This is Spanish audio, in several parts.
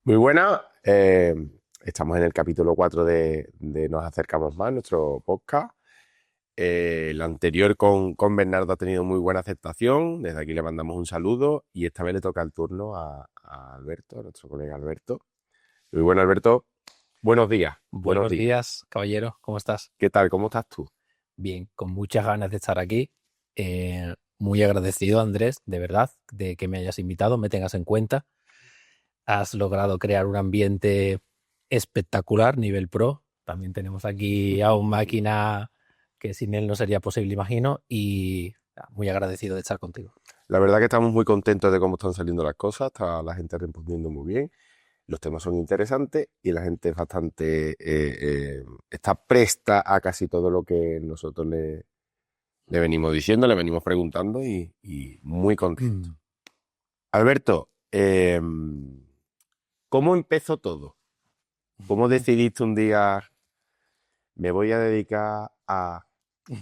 Muy buena. Estamos en el capítulo 4 de Nos Acercamos Más, nuestro podcast. El anterior con Bernardo ha tenido muy buena aceptación. Desde aquí le mandamos un saludo y esta vez le toca el turno a Alberto, a nuestro colega Alberto. Muy bueno, Alberto. Buenos días. Buenos Buenos días. días, caballero, ¿cómo estás? ¿Qué tal? ¿Cómo estás tú? Bien, con muchas ganas de estar aquí. Muy agradecido, Andrés, de verdad, de que me hayas invitado, me tengas en cuenta. Has logrado crear un ambiente espectacular, nivel pro. También tenemos aquí a un máquina que sin él no sería posible, imagino, y muy agradecido de estar contigo. La verdad que estamos muy contentos de cómo están saliendo las cosas. Está la gente respondiendo muy bien. Los temas son interesantes y la gente es bastante está presta a casi todo lo que nosotros le venimos diciendo, le venimos preguntando y muy contento. Mm. Alberto, ¿cómo empezó todo? ¿Cómo decidiste un día me voy a dedicar a lo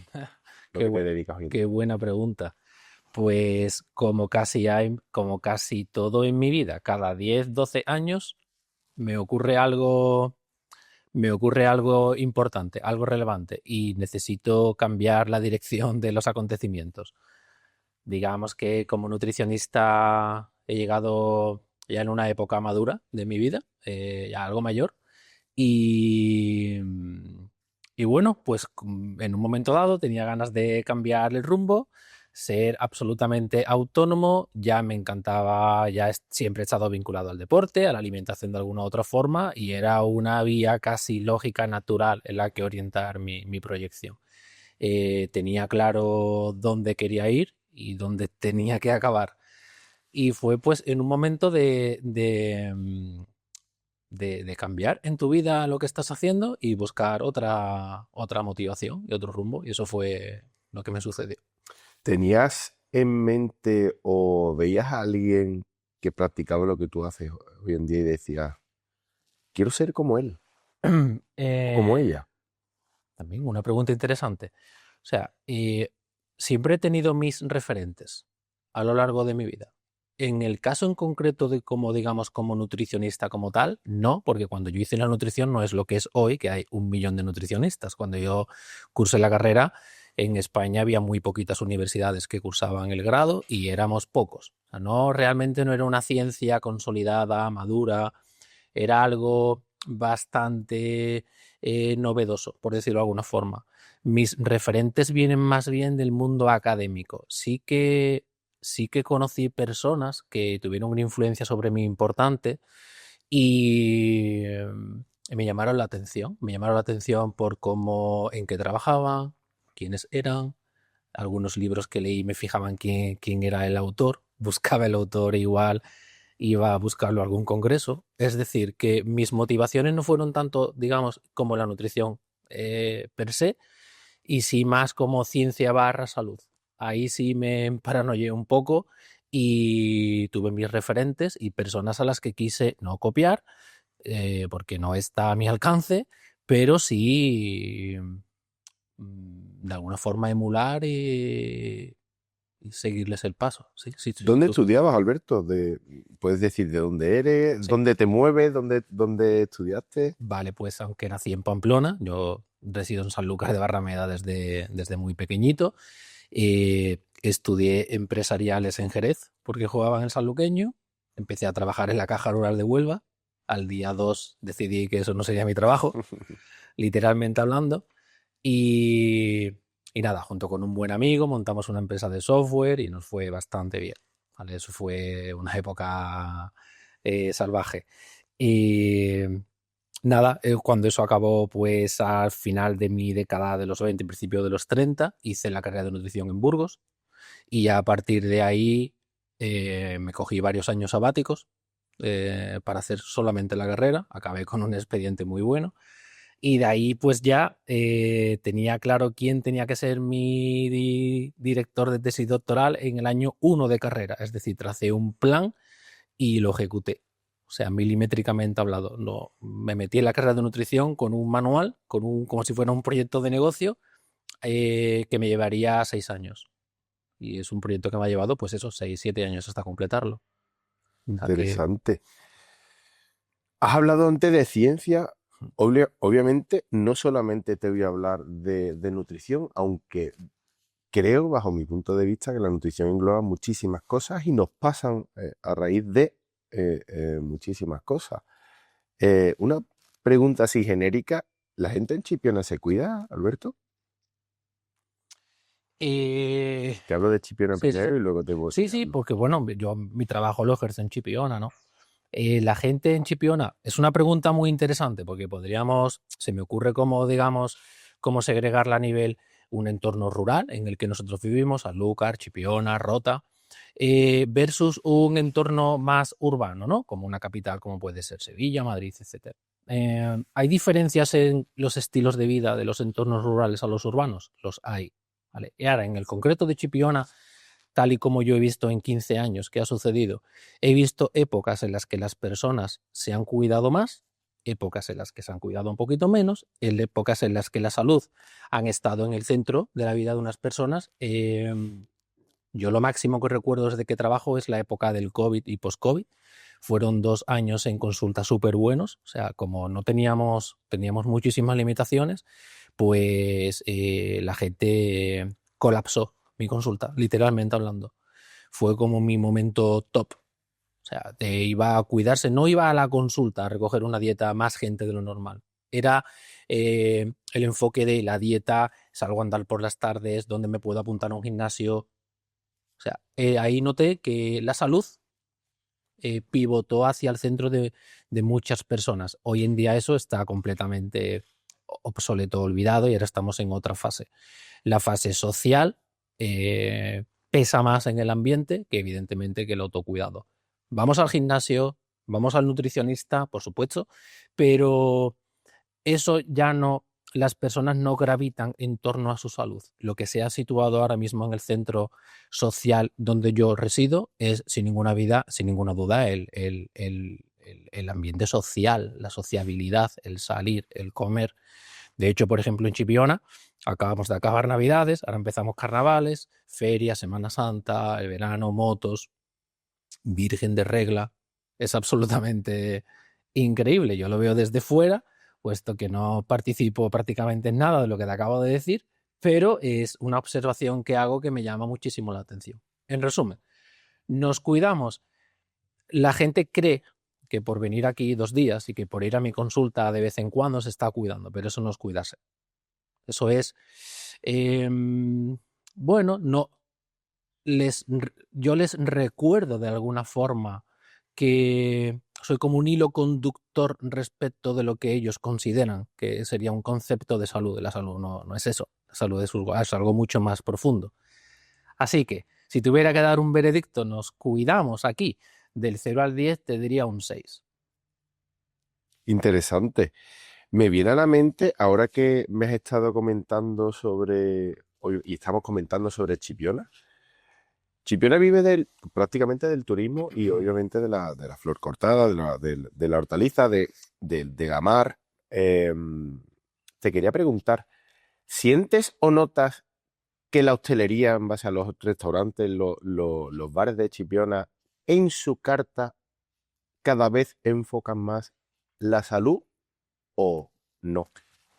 Qué, que te bu- dedicas hoy en qué día? buena pregunta. Pues como casi todo en mi vida, cada 10 12 años me ocurre algo, me ocurre algo importante, algo relevante y necesito cambiar la dirección de los acontecimientos. Digamos que como nutricionista he llegado ya en una época madura de mi vida, ya algo mayor, y, y bueno, pues en un momento dado tenía ganas de cambiar el rumbo, ser absolutamente autónomo, ya me encantaba, siempre he estado vinculado al deporte, a la alimentación de alguna otra forma, y era una vía casi lógica, natural en la que orientar mi proyección. Tenía claro dónde quería ir y dónde tenía que acabar. Y fue pues en un momento de cambiar en tu vida lo que estás haciendo y buscar otra motivación y otro rumbo. Y eso fue lo que me sucedió. ¿Tenías en mente o veías a alguien que practicaba lo que tú haces hoy en día y decías, quiero ser como él o Eh, como ella? también una pregunta interesante. O sea, siempre he tenido mis referentes a lo largo de mi vida. En el caso en concreto de como, digamos, como nutricionista como tal, no, porque cuando yo hice la nutrición no es lo que es hoy, que hay 1 millón de nutricionistas. Cuando yo cursé la carrera, en España había muy poquitas universidades que cursaban el grado y éramos pocos. O sea, no, realmente no era una ciencia consolidada, madura, era algo bastante novedoso, por decirlo de alguna forma. Mis referentes vienen más bien del mundo académico. Sí que conocí personas que tuvieron una influencia sobre mí importante y me llamaron la atención. Me llamaron la atención por cómo, en qué trabajaban, quiénes eran. Algunos libros que leí me fijaban quién era el autor. Buscaba el autor e igual iba a buscarlo a algún congreso. Es decir, que mis motivaciones no fueron tanto, digamos, como la nutrición per se, y sí más como ciencia barra salud. Ahí sí me paranoié un poco y tuve mis referentes y personas a las que quise no copiar, porque no está a mi alcance, pero sí de alguna forma emular y seguirles el paso. Sí, sí, sí, ¿Dónde estudiabas, Alberto? ¿Puedes decir de dónde eres? sí. ¿Dónde te mueves? ¿Dónde estudiaste? Vale, pues aunque nací en Pamplona, yo resido en Sanlúcar de Barrameda desde muy pequeñito. Estudié empresariales en Jerez porque jugaba en el sanluqueño. Empecé a trabajar en la Caja Rural de Huelva. Al día 2 decidí que eso no sería mi trabajo, literalmente hablando. Y, y nada, junto con un buen amigo montamos una empresa de software y nos fue bastante bien. ¿Vale? Eso fue una época salvaje. Y nada, cuando eso acabó, pues al final de mi década de los 20, principio de los 30, hice la carrera de nutrición en Burgos y ya a partir de ahí me cogí varios años sabáticos para hacer solamente la carrera. Acabé con un expediente muy bueno y de ahí pues ya tenía claro quién tenía que ser mi director de tesis doctoral en el año 1 de carrera. Es decir, tracé un plan y lo ejecuté. O sea, milimétricamente hablado. No, me metí en la carrera de nutrición con un manual, como si fuera un proyecto de negocio que me llevaría 6 años. Y es un proyecto que me ha llevado, pues eso, 6, 7 años hasta completarlo. O sea que Interesante. Has hablado antes de ciencia. Obviamente, no solamente te voy a hablar de nutrición, aunque creo, bajo mi punto de vista, que la nutrición engloba muchísimas cosas y nos pasan a raíz de muchísimas cosas. Una pregunta así genérica, ¿la gente en Chipiona se cuida, Alberto? Eh, Te hablo de Chipiona sí, primero y luego te voy sí, sí, tirando. porque bueno, yo mi trabajo lo ejerzo en Chipiona, ¿no? La gente en Chipiona es una pregunta muy interesante porque se me ocurre cómo, digamos, cómo segregarla a nivel un entorno rural en el que nosotros vivimos, Sanlúcar, Chipiona, Rota, versus un entorno más urbano, ¿no? Como una capital como puede ser Sevilla, Madrid, etcétera. ¿Hay diferencias en los estilos de vida de los entornos rurales a los urbanos? Los hay, ¿vale? Y ahora, en el concreto de Chipiona, tal y como yo he visto en 15 años que ha sucedido, he visto épocas en las que las personas se han cuidado más, épocas en las que se han cuidado un poquito menos, épocas en las que la salud han estado en el centro de la vida de unas personas. Yo lo máximo que recuerdo desde que trabajo es la época del COVID y post-COVID. Fueron 2 años en consulta súper buenos, o sea, como no teníamos muchísimas limitaciones, pues la gente colapsó mi consulta, literalmente hablando. Fue como mi momento top. O sea, te iba a cuidarse, no iba a la consulta a recoger una dieta más gente de lo normal. Era el enfoque de la dieta, salgo a andar por las tardes, donde me puedo apuntar a un gimnasio. O sea, ahí noté que la salud pivotó hacia el centro de muchas personas. Hoy en día eso está completamente obsoleto, olvidado, y ahora estamos en otra fase. La fase social pesa más en el ambiente que evidentemente que el autocuidado. Vamos al gimnasio, vamos al nutricionista, por supuesto, pero eso ya no, las personas no gravitan en torno a su salud. Lo que se ha situado ahora mismo en el centro social donde yo resido es, sin ninguna duda, el ambiente social, la sociabilidad, el salir, el comer. De hecho, por ejemplo, en Chipiona acabamos de acabar Navidades, ahora empezamos carnavales, ferias, Semana Santa, el verano, motos, Virgen de Regla. Es absolutamente increíble. Yo lo veo desde fuera, puesto que no participo prácticamente en nada de lo que te acabo de decir, pero es una observación que hago que me llama muchísimo la atención. En resumen, nos cuidamos. La gente cree que por venir aquí 2 días y que por ir a mi consulta de vez en cuando se está cuidando, pero eso no es cuidarse. Eso es, eh, bueno, no, yo les recuerdo de alguna forma que soy como un hilo conductor respecto de lo que ellos consideran que sería un concepto de salud. La salud no es eso, la salud es algo mucho más profundo. Así que, si tuviera que dar un veredicto, nos cuidamos aquí del 0 al 10, te diría un 6. Interesante. Me viene a la mente, ahora que me has estado comentando y estamos comentando sobre Chipiona. Chipiona vive prácticamente del turismo y obviamente de la flor cortada, de la hortaliza, de la mar. Eh, Te quería preguntar, ¿sientes o notas que la hostelería, en base a los restaurantes, los bares de Chipiona, en su carta cada vez enfocan más la salud o no?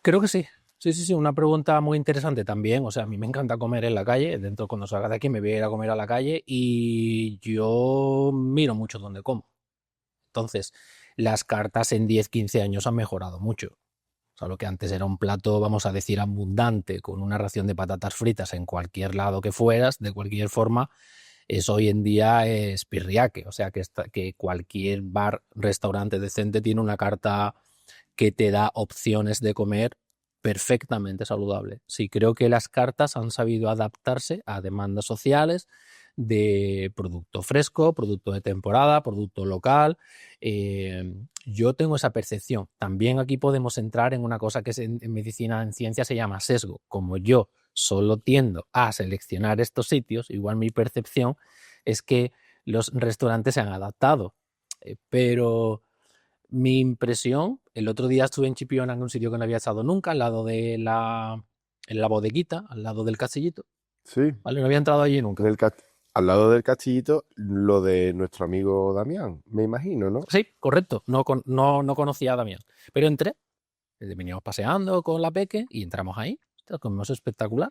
Creo que sí. Sí, sí, sí, una pregunta muy interesante también. O sea, a mí me encanta comer en la calle. Dentro, cuando salga de aquí, me voy a ir a comer a la calle y yo miro mucho dónde como. Entonces, las cartas en 10, 15 años han mejorado mucho. O sea, lo que antes era un plato, vamos a decir, abundante, con una ración de patatas fritas en cualquier lado que fueras, de cualquier forma, eso hoy en día es pirriaque. O sea, que cualquier bar, restaurante decente tiene una carta que te da opciones de comer perfectamente saludable. Sí, creo que las cartas han sabido adaptarse a demandas sociales de producto fresco, producto de temporada, producto local. Yo tengo esa percepción. También aquí podemos entrar en una cosa que en medicina, en ciencia, se llama sesgo. Como yo solo tiendo a seleccionar estos sitios, igual mi percepción es que los restaurantes se han adaptado. Pero mi impresión, el otro día estuve en Chipiona, en un sitio que no había estado nunca, al lado en la bodeguita, al lado del castillito, Sí, ¿vale? No había entrado allí en nunca. el cast- al lado del castillito, lo de nuestro amigo Damián, me imagino, ¿no? Sí, correcto. No conocía a Damián. Pero entré, veníamos paseando con la peque y entramos ahí. Hostia, comimos espectacular.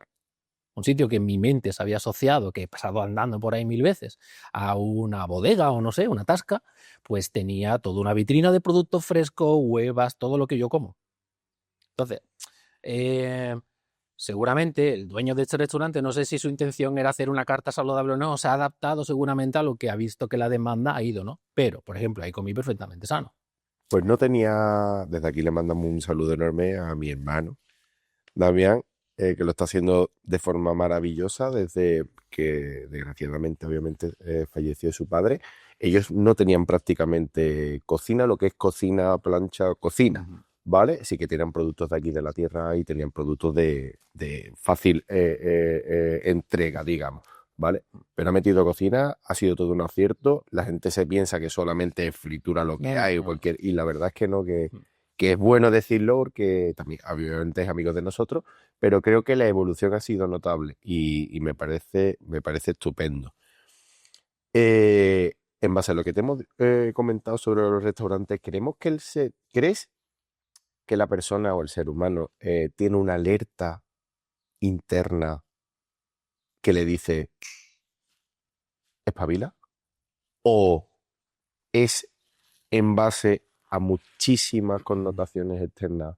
Un sitio que en mi mente se había asociado, que he pasado andando por ahí 1000 veces, a una bodega o no sé, una tasca, pues tenía toda una vitrina de productos frescos, huevas, todo lo que yo como. Entonces, eh, seguramente el dueño de este restaurante, no sé si su intención era hacer una carta saludable o no, se ha adaptado seguramente a lo que ha visto que la demanda ha ido, ¿no? Pero, por ejemplo, ahí comí perfectamente sano. Pues no tenía, desde aquí le mandamos un saludo enorme a mi hermano, Damián, que lo está haciendo de forma maravillosa desde que desgraciadamente obviamente falleció su padre. Ellos no tenían prácticamente cocina, lo que es cocina, plancha, cocina, ¿vale? Sí que tenían productos de aquí de la tierra y tenían productos de fácil entrega, digamos, ¿vale? Pero ha metido cocina, ha sido todo un acierto. La gente se piensa que solamente es fritura lo que No, no, hay, no, no. y la verdad es que no, que es bueno decirlo porque también obviamente es amigo de nosotros, pero creo que la evolución ha sido notable y me parece estupendo. En base a lo que te hemos comentado sobre los restaurantes, ¿crees que la persona o el ser humano tiene una alerta interna que le dice espabila? ¿O es en base a muchísimas connotaciones externas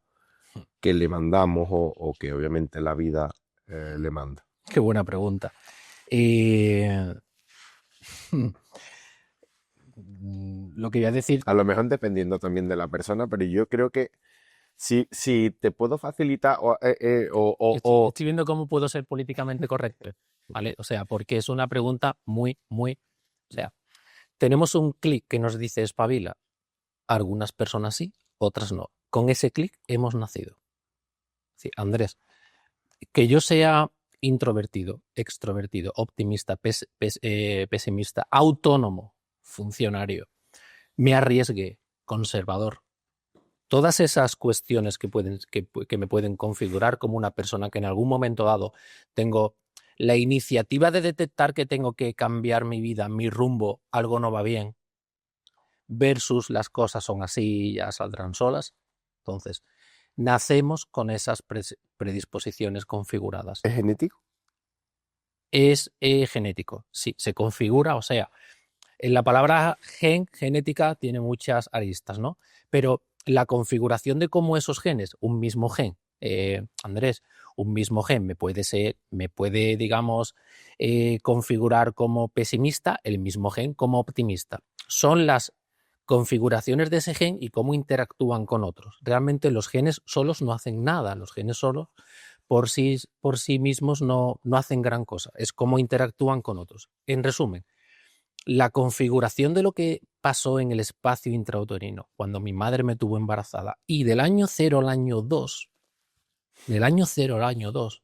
que le mandamos o que obviamente la vida le manda? Qué buena pregunta. Eh, lo que voy a decir, A lo mejor dependiendo también de la persona, pero yo creo que si te puedo facilitar estoy viendo cómo puedo ser políticamente correcto, ¿vale? O sea, porque es una pregunta muy, o sea, tenemos un clic que nos dice espabila. Algunas personas sí, otras no. Con ese clic hemos nacido. Sí, Andrés, que yo sea introvertido, extrovertido, optimista, pesimista, autónomo, funcionario, me arriesgue, conservador. Todas esas cuestiones que me pueden configurar como una persona que en algún momento dado tengo la iniciativa de detectar que tengo que cambiar mi vida, mi rumbo, algo no va bien, versus las cosas son así y ya saldrán solas. Entonces, nacemos con esas predisposiciones configuradas. es genético. Es genético, sí, se configura, o sea, en la palabra genética tiene muchas aristas, ¿no? Pero la configuración de cómo esos genes, un mismo gen, Andrés, un mismo gen me puede, digamos, configurar como pesimista, el mismo gen como optimista. Son las configuraciones de ese gen y cómo interactúan con otros. Realmente los genes solos no hacen nada, los genes solos por sí mismos no hacen gran cosa, es cómo interactúan con otros. En resumen, la configuración de lo que pasó en el espacio intrauterino cuando mi madre me tuvo embarazada y del año 0 al año 2, del año 0 al año 2,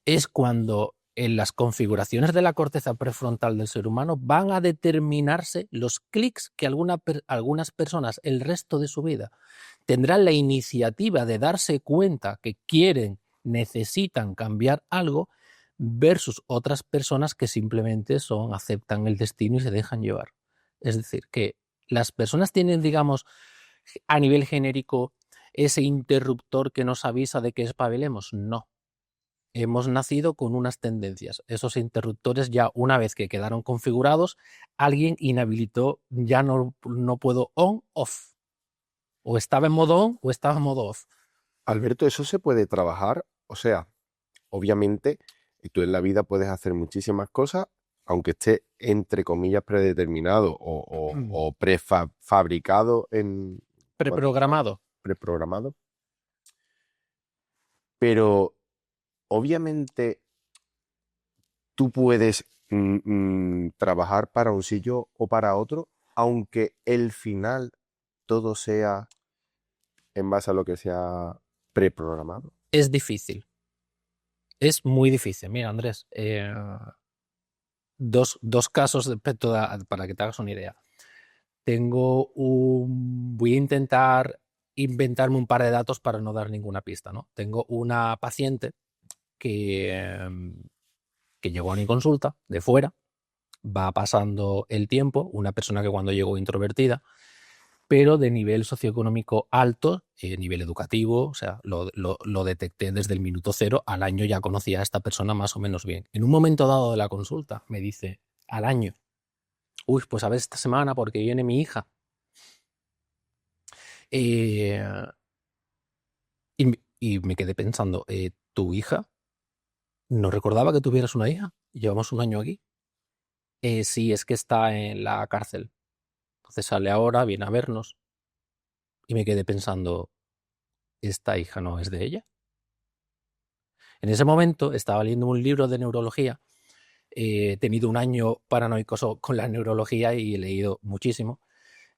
es cuando en las configuraciones de la corteza prefrontal del ser humano van a determinarse los clics que algunas personas el resto de su vida tendrán la iniciativa de darse cuenta que necesitan cambiar algo versus otras personas que simplemente aceptan el destino y se dejan llevar. Es decir, que las personas tienen, digamos, a nivel genérico, ese interruptor que nos avisa de que espabilemos. No. Hemos nacido con unas tendencias. Esos interruptores ya una vez que quedaron configurados, alguien inhabilitó, ya no puedo on-off. O estaba en modo on o estaba en modo off. Alberto, eso se puede trabajar. O sea, obviamente, tú en la vida puedes hacer muchísimas cosas, aunque esté entre comillas predeterminado o prefabricado en Preprogramado. preprogramado. Pero obviamente tú puedes trabajar para un sitio o para otro, aunque el final todo sea en base a lo que sea preprogramado. Es difícil. Es muy difícil. Mira, Andrés, dos casos para que te hagas una idea. Voy a intentar inventarme un par de datos para no dar ninguna pista, ¿no? Tengo una paciente que, que llegó a mi consulta de fuera, va pasando el tiempo, una persona que cuando llegó introvertida, pero de nivel socioeconómico alto, nivel educativo, o sea, lo detecté desde el minuto cero, al año ya conocía a esta persona más o menos bien. En un momento dado de la consulta me dice, al año, uy, pues a ver esta semana porque viene mi hija. Eh, y me quedé pensando, ¿tu hija? No recordaba que tuvieras una hija. Llevamos un año aquí. Sí, es que está en la cárcel. Entonces sale ahora, viene a vernos. Y me quedé pensando, ¿esta hija no es de ella? En ese momento estaba leyendo un libro de neurología. He tenido un año paranoico con la neurología y he leído muchísimo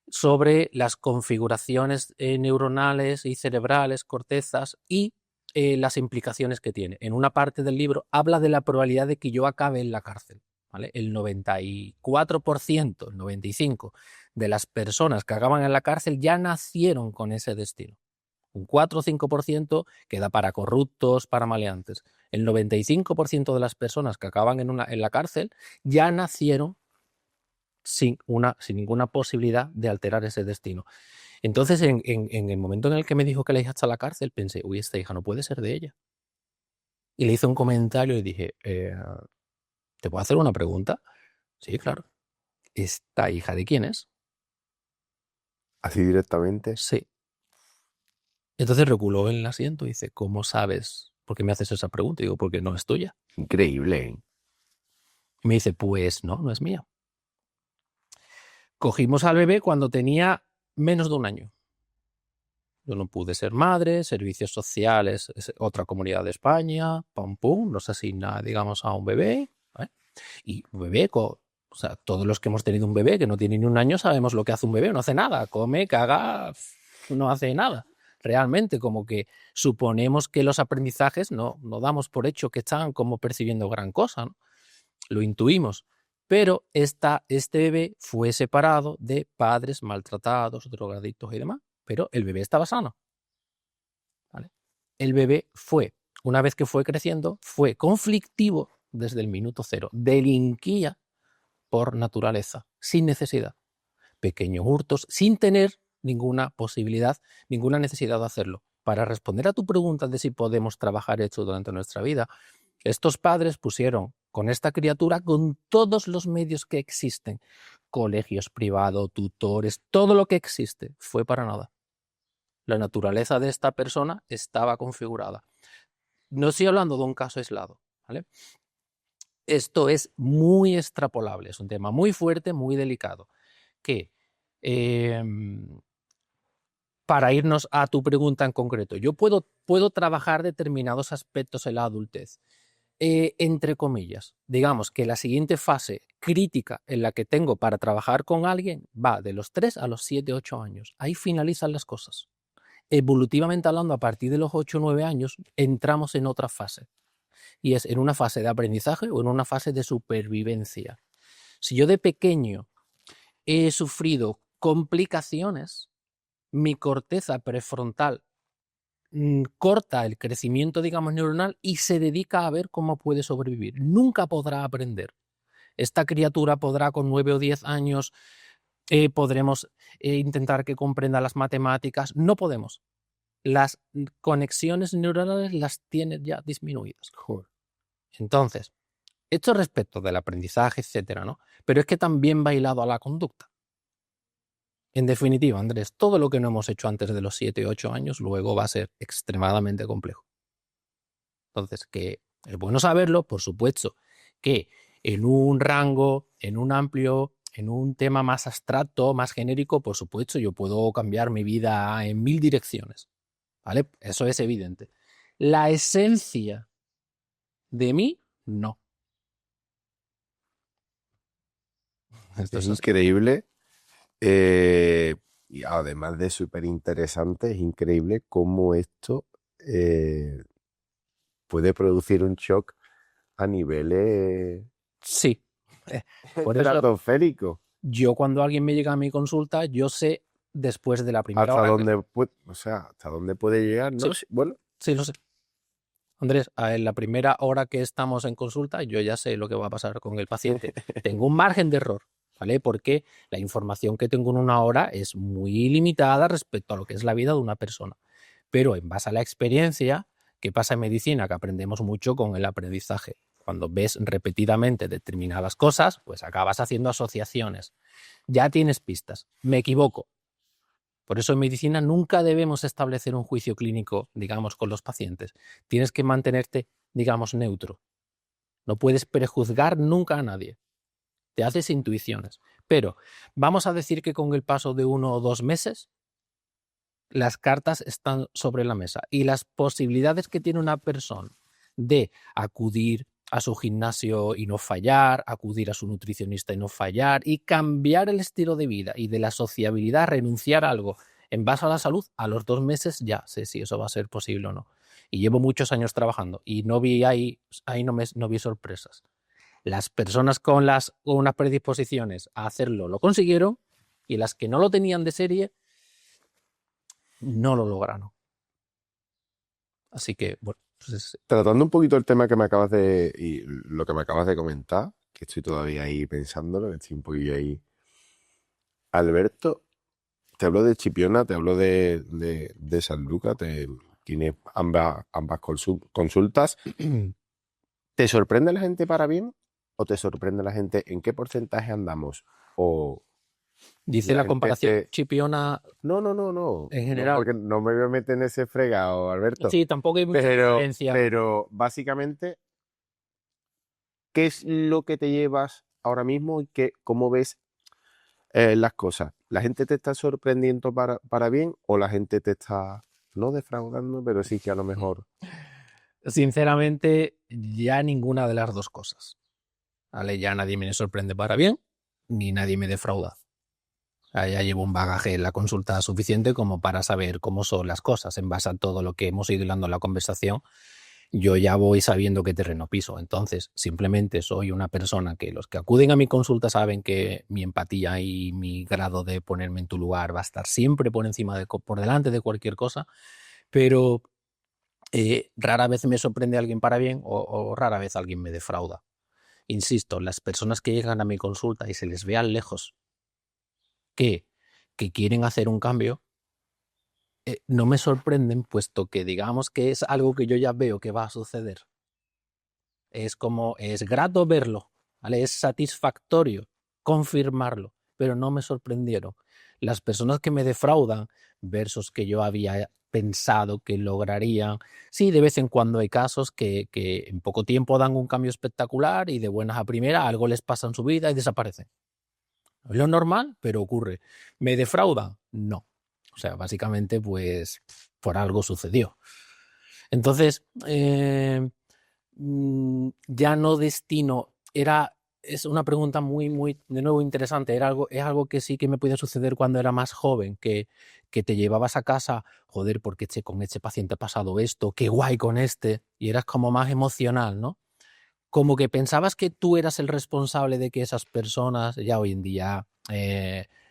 sobre las configuraciones neuronales y cerebrales, cortezas y las implicaciones que tiene. En una parte del libro habla de la probabilidad de que yo acabe en la cárcel. ¿Vale? El 94%, el 95% de las personas que acaban en la cárcel ya nacieron con ese destino. Un 4 o 5% queda para corruptos, para maleantes. El 95% de las personas que acaban en la cárcel ya nacieron sin ninguna posibilidad de alterar ese destino. Entonces, en el momento en el que me dijo que la hija está en la cárcel, pensé, uy, esta hija no puede ser de ella. Y le hice un comentario y dije, ¿te puedo hacer una pregunta? Sí, claro. ¿Esta hija de quién es? Así directamente. Sí. Entonces reculó en el asiento y dice, ¿cómo sabes por qué me haces esa pregunta? Y digo, porque no es tuya. Increíble, ¿eh? Y me dice, pues no, no es mía. Cogimos al bebé cuando tenía menos de un año. Yo no pude ser madre, servicios sociales, es otra comunidad de España, pum, pum, nos asigna, digamos, a un bebé. ¿Vale? Y un bebé, o sea, todos los que hemos tenido un bebé que no tiene ni un año sabemos lo que hace un bebé, no hace nada, come, caga, no hace nada. Realmente, como que suponemos que los aprendizajes no damos por hecho que están como percibiendo gran cosa, ¿no? Lo intuimos. Pero este bebé fue separado de padres maltratados, drogadictos y demás, pero el bebé estaba sano. ¿Vale? El bebé una vez que fue creciendo, fue conflictivo desde el minuto cero, delinquía por naturaleza, sin necesidad. Pequeños hurtos, sin tener ninguna posibilidad, ninguna necesidad de hacerlo. Para responder a tu pregunta de si podemos trabajar esto durante nuestra vida, estos padres pusieron con esta criatura con todos los medios que existen, colegios privados, tutores, todo lo que existe, fue para nada. La naturaleza de esta persona estaba configurada. No estoy hablando de un caso aislado, ¿vale? Esto es muy extrapolable, es un tema muy fuerte, muy delicado, que para irnos a tu pregunta en concreto, yo puedo trabajar determinados aspectos en la adultez, entre comillas. Digamos que la siguiente fase crítica en la que tengo para trabajar con alguien va de los 3 a los 7, 8 años. Ahí finalizan las cosas. Evolutivamente hablando, a partir de los 8 o 9 años, entramos en otra fase. Y es en una fase de aprendizaje o en una fase de supervivencia. Si yo de pequeño he sufrido complicaciones, mi corteza prefrontal corta el crecimiento, digamos, neuronal y se dedica a ver cómo puede sobrevivir. Nunca podrá aprender. Esta criatura podrá con 9 o 10 años, podremos intentar que comprenda las matemáticas. No podemos. Las conexiones neuronales las tiene ya disminuidas. Joder. Entonces, esto respecto del aprendizaje, etcétera, ¿no? Pero es que también va hilado a la conducta. En definitiva, Andrés, todo lo que no hemos hecho antes de los 7 o 8 años luego va a ser extremadamente complejo. Entonces, que es bueno saberlo, por supuesto, que en un rango, en un amplio, en un tema más abstracto, más genérico, por supuesto, yo puedo cambiar mi vida en 1000 direcciones. ¿Vale? Eso es evidente. La esencia de mí, no. Esto Es es así. increíble. Y además de súper interesante, es increíble cómo esto puede producir un shock a niveles Sí. Por eso estratosféricos. yo cuando alguien me llega a mi consulta, yo sé después de la primera Hasta hora. dónde puede, o sea, hasta dónde puede llegar, Sí, ¿no? Sí, bueno, sí, lo sé. Andrés, en la primera hora que estamos en consulta, yo ya sé lo que va a pasar con el paciente. Tengo un margen de error, ¿vale? Porque la información que tengo en una hora es muy limitada respecto a lo que es la vida de una persona. Pero en base a la experiencia, ¿qué pasa en medicina? Que aprendemos mucho con el aprendizaje. Cuando ves repetidamente determinadas cosas, pues acabas haciendo asociaciones. Ya tienes pistas. Me equivoco. Por eso en medicina nunca debemos establecer un juicio clínico, digamos, con los pacientes. Tienes que mantenerte, digamos, neutro. No puedes prejuzgar nunca a nadie. Te haces intuiciones. Pero vamos a decir que con el paso de 1 o 2 meses, las cartas están sobre la mesa y las posibilidades que tiene una persona de acudir a su gimnasio y no fallar, acudir a su nutricionista y no fallar, y cambiar el estilo de vida y de la sociabilidad, renunciar a algo en base a la salud, a los 2 meses ya sé si eso va a ser posible o no. Y llevo muchos años trabajando y no vi no vi sorpresas. Las personas con unas predisposiciones a hacerlo lo consiguieron, y las que no lo tenían de serie no lo lograron. Así que, bueno, pues Tratando un poquito el tema que me acabas y lo que me acabas de comentar, que estoy todavía ahí pensándolo, que estoy un poquillo ahí. Alberto, te hablo de Chipiona, te hablo de San Lucas, tienes ambas consultas. ¿Te sorprende la gente para bien o te sorprende la gente en qué porcentaje andamos? O dice la la gente comparación Chipiona no, en no, general. porque no me voy a meter en ese fregado, Alberto. Sí, tampoco hay mucha Pero, diferencia. pero básicamente, ¿qué es lo que te llevas ahora mismo y cómo ves las cosas? ¿La gente te está sorprendiendo para bien o la gente te está no defraudando, pero sí que a lo mejor? Sinceramente, ya ninguna de las dos cosas. ¿Vale? Ya nadie me sorprende para bien, ni nadie me defrauda. Ya llevo un bagaje en la consulta suficiente como para saber cómo son las cosas. En base a todo lo que hemos ido hablando en la conversación, yo ya voy sabiendo qué terreno piso. Entonces, simplemente soy una persona que los que acuden a mi consulta saben que mi empatía y mi grado de ponerme en tu lugar va a estar siempre por delante de cualquier cosa, pero rara vez me sorprende alguien para bien, o rara vez alguien me defrauda. Insisto, las personas que llegan a mi consulta y se les ve a lejos que, que quieren hacer un cambio, no me sorprenden, puesto que digamos que es algo que yo ya veo que va a suceder. Es grato verlo, ¿vale? Es satisfactorio confirmarlo, pero no me sorprendieron. Las personas que me defraudan versus que yo había pensado que lograrían, sí, de vez en cuando hay casos que en poco tiempo dan un cambio espectacular y de buenas a primeras algo les pasa en su vida y desaparecen. Es lo normal, pero ocurre. ¿Me defraudan? No. O sea, básicamente, pues por algo sucedió. Entonces, ya no destino, es una pregunta muy, muy, de nuevo, interesante. Es algo que sí que me podía suceder cuando era más joven, que te llevabas a casa, joder, porque con este paciente ha pasado esto, qué guay con este, y eras como más emocional, ¿no? Como que pensabas que tú eras el responsable de que esas personas, ya hoy en día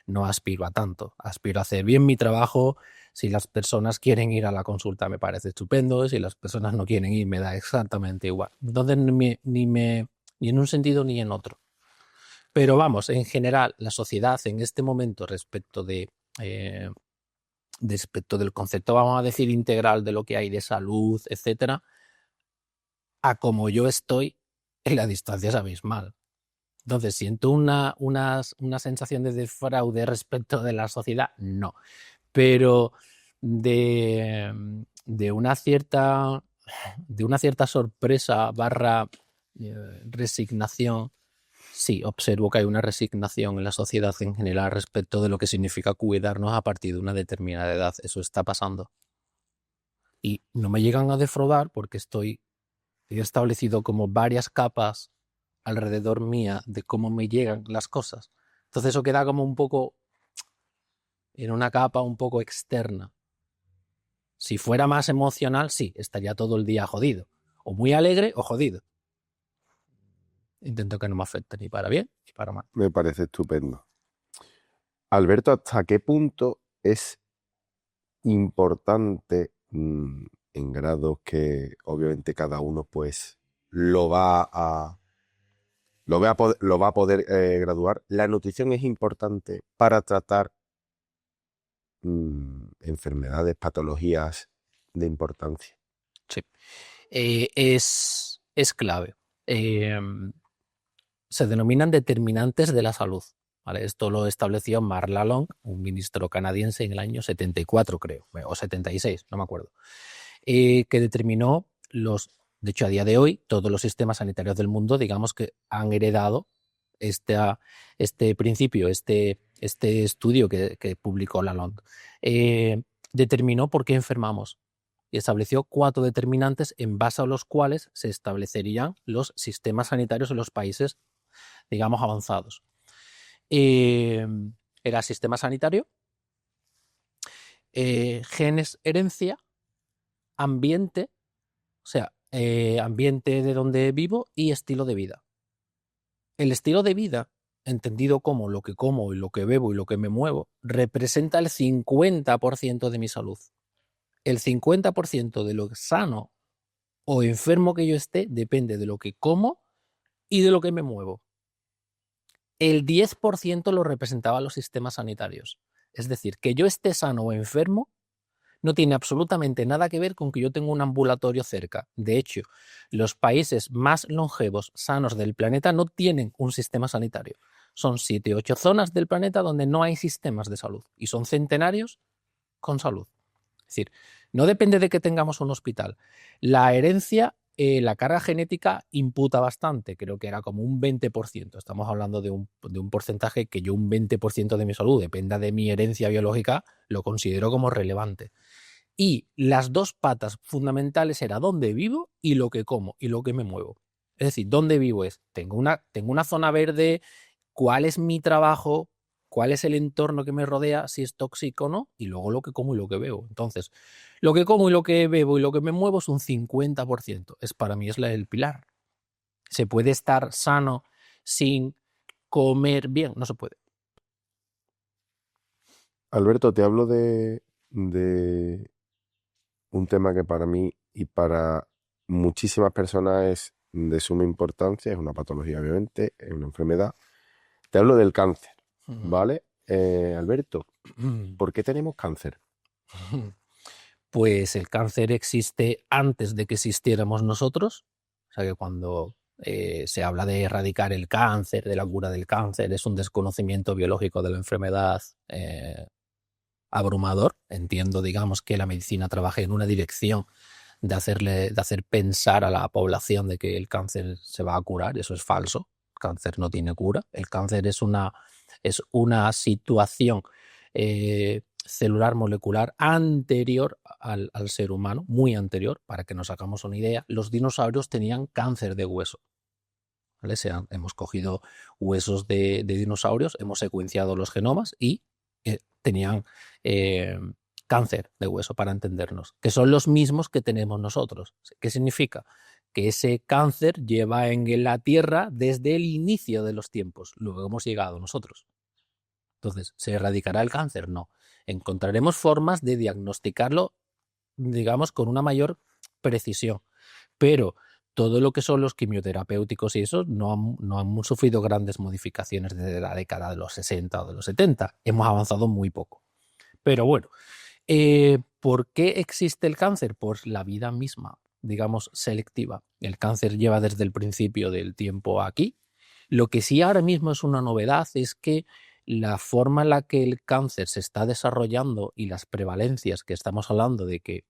no aspiro a tanto, aspiro a hacer bien mi trabajo. Si las personas quieren ir a la consulta me parece estupendo, si las personas no quieren ir me da exactamente igual. Entonces ni en un sentido ni en otro. Pero vamos, en general, la sociedad en este momento respecto del concepto, vamos a decir, integral de lo que hay de salud, etcétera, a como yo estoy, en la distancia es abismal. Entonces, ¿siento una sensación de defraude respecto de la sociedad? No. Pero de una cierta sorpresa barra resignación, sí, observo que hay una resignación en la sociedad en general respecto de lo que significa cuidarnos a partir de una determinada edad. Eso está pasando. Y no me llegan a defraudar porque he establecido como varias capas alrededor mía de cómo me llegan las cosas. Entonces eso queda como un poco en una capa un poco externa. Si fuera más emocional, sí, estaría todo el día jodido. O muy alegre o jodido. Intento que no me afecte ni para bien ni para mal. Me parece estupendo. Alberto, ¿hasta qué punto es importante en grados que obviamente cada uno pues lo va a, lo va a poder graduar. La nutrición es importante para tratar enfermedades, patologías de importancia. Sí. Es clave. Se denominan determinantes de la salud. ¿Vale? Esto lo estableció Mark Lalonde, un ministro canadiense en el año 74, creo, o 76, no me acuerdo, que determinó de hecho a día de hoy, todos los sistemas sanitarios del mundo, digamos que han heredado este principio, este estudio que publicó Lalonde. Determinó por qué enfermamos y estableció 4 determinantes en base a los cuales se establecerían los sistemas sanitarios en los países, digamos, avanzados. Era sistema sanitario, genes, herencia, ambiente, o sea, ambiente de donde vivo y estilo de vida. El estilo de vida, entendido como lo que como y lo que bebo y lo que me muevo, representa el 50% de mi salud. El 50% de lo sano o enfermo que yo esté depende de lo que como y de lo que me muevo. El 10% lo representaban los sistemas sanitarios. Es decir, que yo esté sano o enfermo no tiene absolutamente nada que ver con que yo tenga un ambulatorio cerca. De hecho, los países más longevos, sanos del planeta no tienen un sistema sanitario. Son 7 u 8 zonas del planeta donde no hay sistemas de salud y son centenarios con salud. Es decir, no depende de que tengamos un hospital. La herencia, la carga genética imputa bastante, creo que era como un 20%. Estamos hablando de un porcentaje que yo un 20% de mi salud dependa de mi herencia biológica, lo considero como relevante. Y las 2 patas fundamentales era dónde vivo y lo que como y lo que me muevo. Es decir, dónde vivo tengo una zona verde, cuál es mi trabajo, cuál es el entorno que me rodea, si es tóxico o no, y luego lo que como y lo que bebo. Entonces, lo que como y lo que bebo y lo que me muevo es un 50%. Para mí es el pilar. ¿Se puede estar sano sin comer bien? No se puede. Alberto, te hablo de un tema que para mí y para muchísimas personas es de suma importancia, es una patología obviamente, es una enfermedad. Te hablo del cáncer, ¿vale? Alberto, ¿por qué tenemos cáncer? Pues el cáncer existe antes de que existiéramos nosotros. O sea que cuando se habla de erradicar el cáncer, de la cura del cáncer, es un desconocimiento biológico de la enfermedad abrumador. Entiendo, digamos, que la medicina trabaja en una dirección de hacer pensar a la población de que el cáncer se va a curar. Eso es falso. El cáncer no tiene cura. El cáncer es una situación celular molecular anterior al ser humano, muy anterior, para que nos hagamos una idea. Los dinosaurios tenían cáncer de hueso. ¿Vale? Hemos cogido huesos de dinosaurios, hemos secuenciado los genomas y tenían cáncer de hueso, para entendernos, que son los mismos que tenemos nosotros. ¿Qué significa? Que ese cáncer lleva en la Tierra desde el inicio de los tiempos. Luego hemos llegado nosotros. Entonces, ¿se erradicará el cáncer? No. Encontraremos formas de diagnosticarlo, digamos, con una mayor precisión. Pero todo lo que son los quimioterapéuticos y eso no han sufrido grandes modificaciones desde la década de los 60 o de los 70. Hemos avanzado muy poco. Pero bueno, ¿por qué existe el cáncer? Por la vida misma, digamos, selectiva. El cáncer lleva desde el principio del tiempo aquí. Lo que sí ahora mismo es una novedad es que la forma en la que el cáncer se está desarrollando y las prevalencias que estamos hablando de que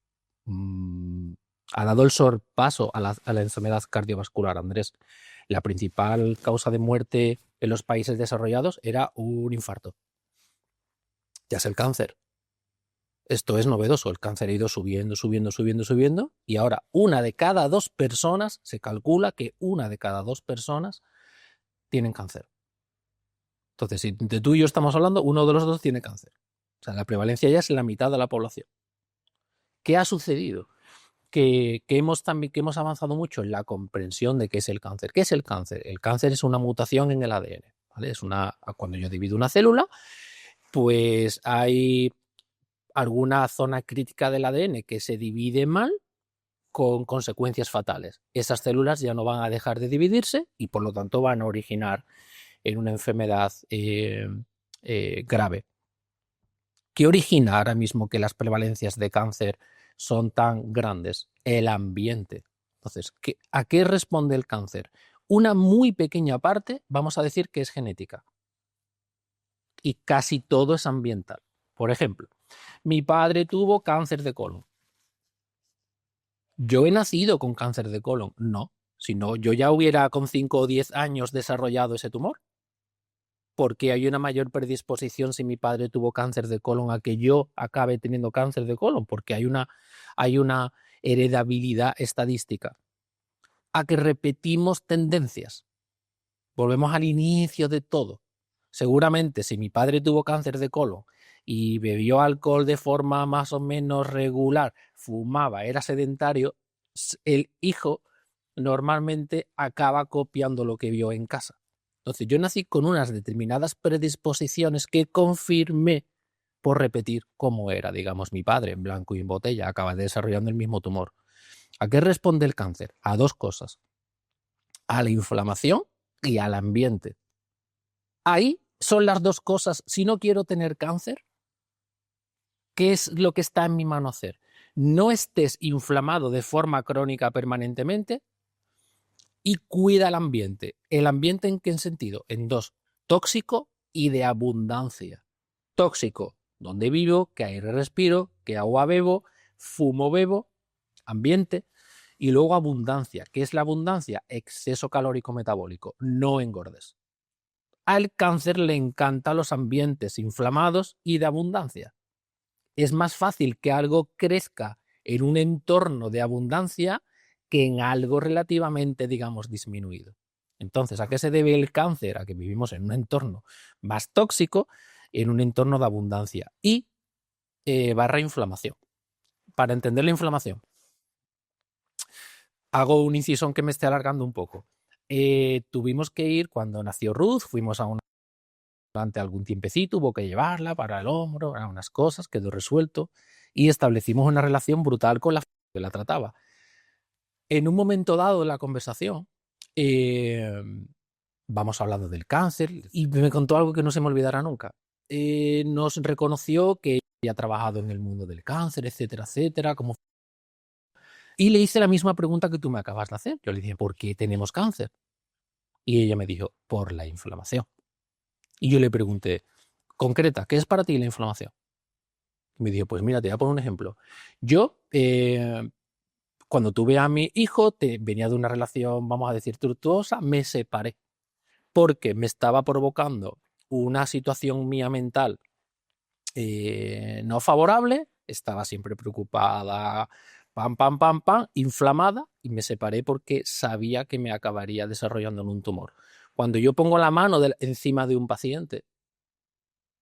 ha dado el sorpaso a la enfermedad cardiovascular, Andrés. La principal causa de muerte en los países desarrollados era un infarto. Ya es el cáncer. Esto es novedoso. El cáncer ha ido subiendo, subiendo, subiendo, subiendo. Y ahora una de cada 2 personas, se calcula que una de cada 2 personas tienen cáncer. Entonces, si de tú y yo estamos hablando, uno de los 2 tiene cáncer. O sea, la prevalencia ya es la mitad de la población. ¿Qué ha sucedido? Que hemos avanzado mucho en la comprensión de qué es el cáncer. ¿Qué es el cáncer? El cáncer es una mutación en el ADN. ¿Vale? Cuando yo divido una célula, pues hay alguna zona crítica del ADN que se divide mal con consecuencias fatales. Esas células ya no van a dejar de dividirse y por lo tanto van a originar en una enfermedad grave. ¿Qué origina ahora mismo que las prevalencias de cáncer son tan grandes? El ambiente. Entonces, ¿a qué responde el cáncer? Una muy pequeña parte, vamos a decir que es genética. Y casi todo es ambiental. Por ejemplo, mi padre tuvo cáncer de colon. ¿Yo he nacido con cáncer de colon? No. Si no, yo ya hubiera con 5 o 10 años desarrollado ese tumor. Porque hay una mayor predisposición si mi padre tuvo cáncer de colon a que yo acabe teniendo cáncer de colon, porque hay una heredabilidad estadística. A que repetimos tendencias. Volvemos al inicio de todo. Seguramente si mi padre tuvo cáncer de colon y bebió alcohol de forma más o menos regular, fumaba, era sedentario, el hijo normalmente acaba copiando lo que vio en casa. Entonces yo nací con unas determinadas predisposiciones que confirmé por repetir cómo era, digamos, mi padre, en blanco y en botella, acaba desarrollando el mismo tumor. ¿A qué responde el cáncer? A dos cosas. A la inflamación y al ambiente. Ahí son las dos cosas. Si no quiero tener cáncer, ¿qué es lo que está en mi mano hacer? No estés inflamado de forma crónica permanentemente y cuida el ambiente. ¿El ambiente en qué sentido? En dos, tóxico y de abundancia. Tóxico, donde vivo, qué aire respiro, qué agua bebo, fumo bebo, ambiente. Y luego abundancia. ¿Qué es la abundancia? Exceso calórico metabólico. No engordes. Al cáncer le encantan los ambientes inflamados y de abundancia. Es más fácil que algo crezca en un entorno de abundancia que en algo relativamente, digamos, disminuido. Entonces, ¿a qué se debe el cáncer? A que vivimos en un entorno más tóxico, en un entorno de abundancia y barra inflamación. Para entender la inflamación, hago un inciso aunque me esté alargando un poco. Tuvimos que ir, cuando nació Ruth, fuimos a una durante algún tiempecito, hubo que llevarla para el hombro, unas cosas, quedó resuelto y establecimos una relación brutal con la que la trataba. En un momento dado de la conversación, vamos hablando del cáncer y me contó algo que no se me olvidará nunca. Nos reconoció que había trabajado en el mundo del cáncer, etcétera, etcétera. Y le hice la misma pregunta que tú me acabas de hacer. Yo le dije, ¿por qué tenemos cáncer? Y ella me dijo, por la inflamación. Y yo le pregunté, concreta, ¿qué es para ti la inflamación? Y me dijo, pues mira, te voy a poner un ejemplo. Yo, cuando tuve a mi hijo, venía de una relación, vamos a decir, tortuosa, me separé porque me estaba provocando una situación mía mental no favorable, estaba siempre preocupada, inflamada, y me separé porque sabía que me acabaría desarrollando en un tumor. Cuando yo pongo la mano encima de un paciente,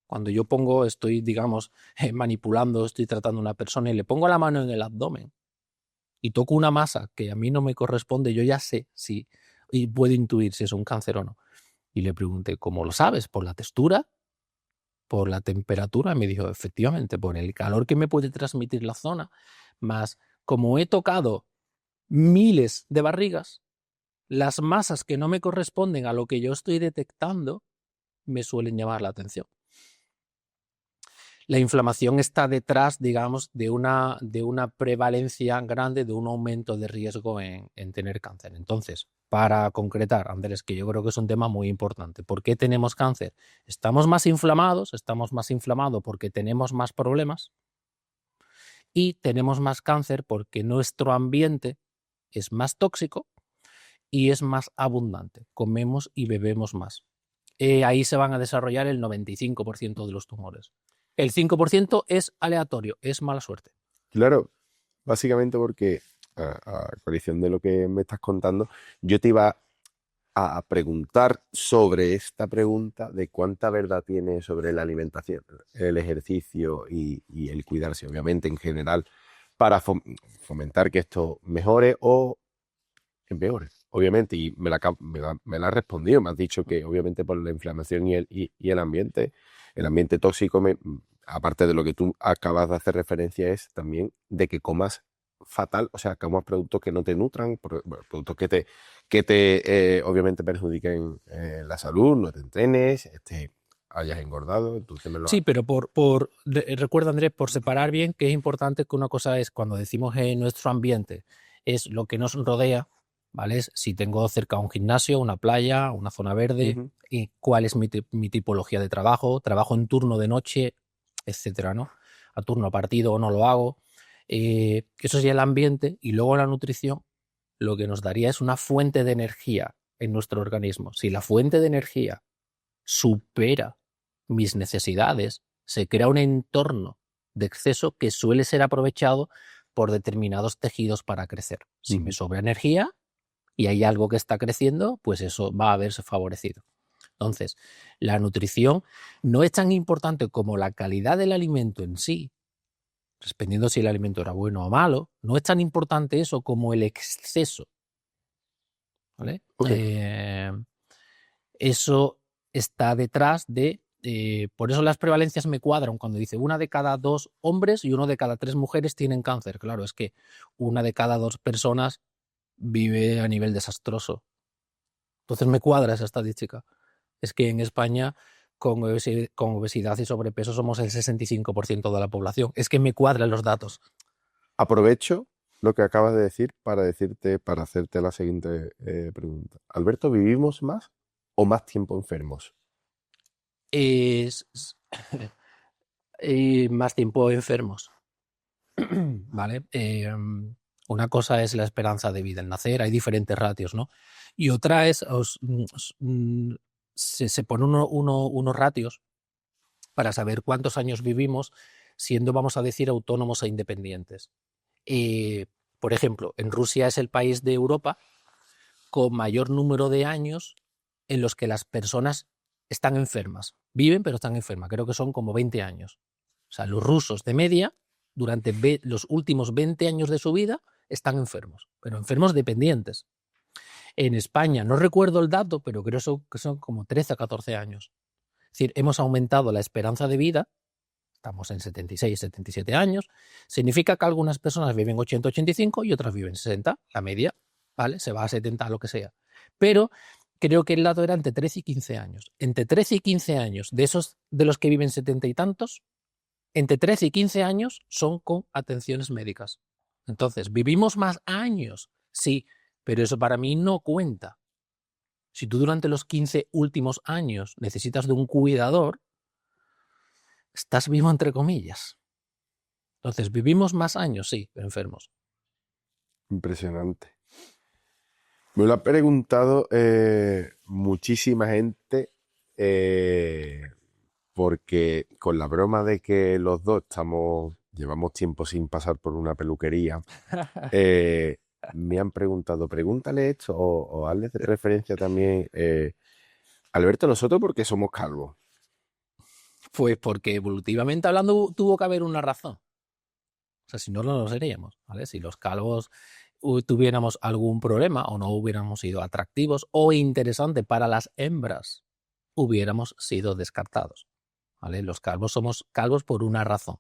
cuando yo estoy, digamos, manipulando, estoy tratando a una persona y le pongo la mano en el abdomen y toco una masa que a mí no me corresponde, yo ya sé si, y puedo intuir si es un cáncer o no. Y le pregunté, ¿cómo lo sabes? ¿Por la textura? ¿Por la temperatura? Me dijo, efectivamente, por el calor que me puede transmitir la zona, más como he tocado miles de barrigas, las masas que no me corresponden a lo que yo estoy detectando me suelen llamar la atención. La inflamación está detrás, digamos, de una prevalencia grande, de un aumento de riesgo en tener cáncer. Entonces, para concretar, Andrés, que yo creo que es un tema muy importante. ¿Por qué tenemos cáncer? Estamos más inflamados porque tenemos más problemas y tenemos más cáncer porque nuestro ambiente es más tóxico y es más abundante. Comemos y bebemos más. Ahí se van a desarrollar el 95% de los tumores. El 5% es aleatorio, es mala suerte. Claro, básicamente porque, a coalición de lo que me estás contando, yo te iba a preguntar sobre esta pregunta de cuánta verdad tiene sobre la alimentación, el ejercicio y el cuidarse, obviamente, en general, para fomentar que esto mejore o empeore, obviamente. Y me la has respondido, me has dicho que obviamente por la inflamación y el ambiente tóxico, aparte de lo que tú acabas de hacer referencia, es también de que comas fatal, o sea, comas productos que no te nutran, bueno, productos que te obviamente perjudiquen la salud, no te entrenes, hayas engordado, entonces me lo Sí, pero recuerda, Andrés, por separar bien, que es importante que una cosa es cuando decimos en nuestro ambiente, es lo que nos rodea, ¿vale? Es si tengo cerca un gimnasio, una playa, una zona verde, Ujú. y cuál es mi tipología de trabajo, trabajo en turno de noche, etcétera, ¿no? A turno a partido o no lo hago. Eso sería el ambiente, y luego la nutrición lo que nos daría es una fuente de energía en nuestro organismo. Si la fuente de energía supera mis necesidades, se crea un entorno de exceso que suele ser aprovechado por determinados tejidos para crecer. Si me Ujú. sobra energía y hay algo que está creciendo, pues eso va a verse favorecido. Entonces, la nutrición no es tan importante como la calidad del alimento en sí, dependiendo si el alimento era bueno o malo, no es tan importante eso como el exceso, ¿vale? Ok. Eso está detrás de... por eso las prevalencias me cuadran cuando dice 1 de cada 2 hombres y 1 de cada 3 mujeres tienen cáncer. Claro, es que 1 de cada 2 personas vive a nivel desastroso. Entonces me cuadra esa estadística. Es que en España con obesidad y sobrepeso somos el 65% de la población. Es que me cuadran los datos. Aprovecho lo que acabas de decir para hacerte la siguiente pregunta. Alberto, ¿vivimos más o más tiempo enfermos? Es, más tiempo enfermos. ¿Vale? Una cosa es la esperanza de vida, el nacer, hay diferentes ratios, ¿no? Y otra es, se ponen unos ratios para saber cuántos años vivimos siendo, vamos a decir, autónomos e independientes. Eh, por ejemplo, en Rusia es el país de Europa con mayor número de años en los que las personas están enfermas. Viven, pero están enfermas. Creo que son como 20 años. O sea, los rusos de media, durante los últimos 20 años de su vida, están enfermos, pero enfermos dependientes. En España, no recuerdo el dato, pero creo que son como 13 a 14 años. Es decir, hemos aumentado la esperanza de vida, estamos en 76, 77 años. Significa que algunas personas viven 80, 85 y otras viven 60, la media, ¿vale? Se va a 70, lo que sea. Pero creo que el dato era entre 13 y 15 años. Entre 13 y 15 años, de esos de los que viven 70 y tantos, entre 13 y 15 años son con atenciones médicas. Entonces, ¿vivimos más años? Sí, pero eso para mí no cuenta. Si tú durante los 15 últimos años necesitas de un cuidador, estás vivo entre comillas. Entonces, ¿vivimos más años? Sí, enfermos. Impresionante. Me lo ha preguntado muchísima gente porque con la broma de que los dos llevamos tiempo sin pasar por una peluquería, eh, me han preguntado, pregúntale esto o hazle referencia también, Alberto, nosotros porque somos calvos. Pues porque evolutivamente hablando tuvo que haber una razón. O sea, si no, no lo seríamos, ¿vale? Si los calvos tuviéramos algún problema o no hubiéramos sido atractivos o interesantes para las hembras, hubiéramos sido descartados, ¿vale? Los calvos somos calvos por una razón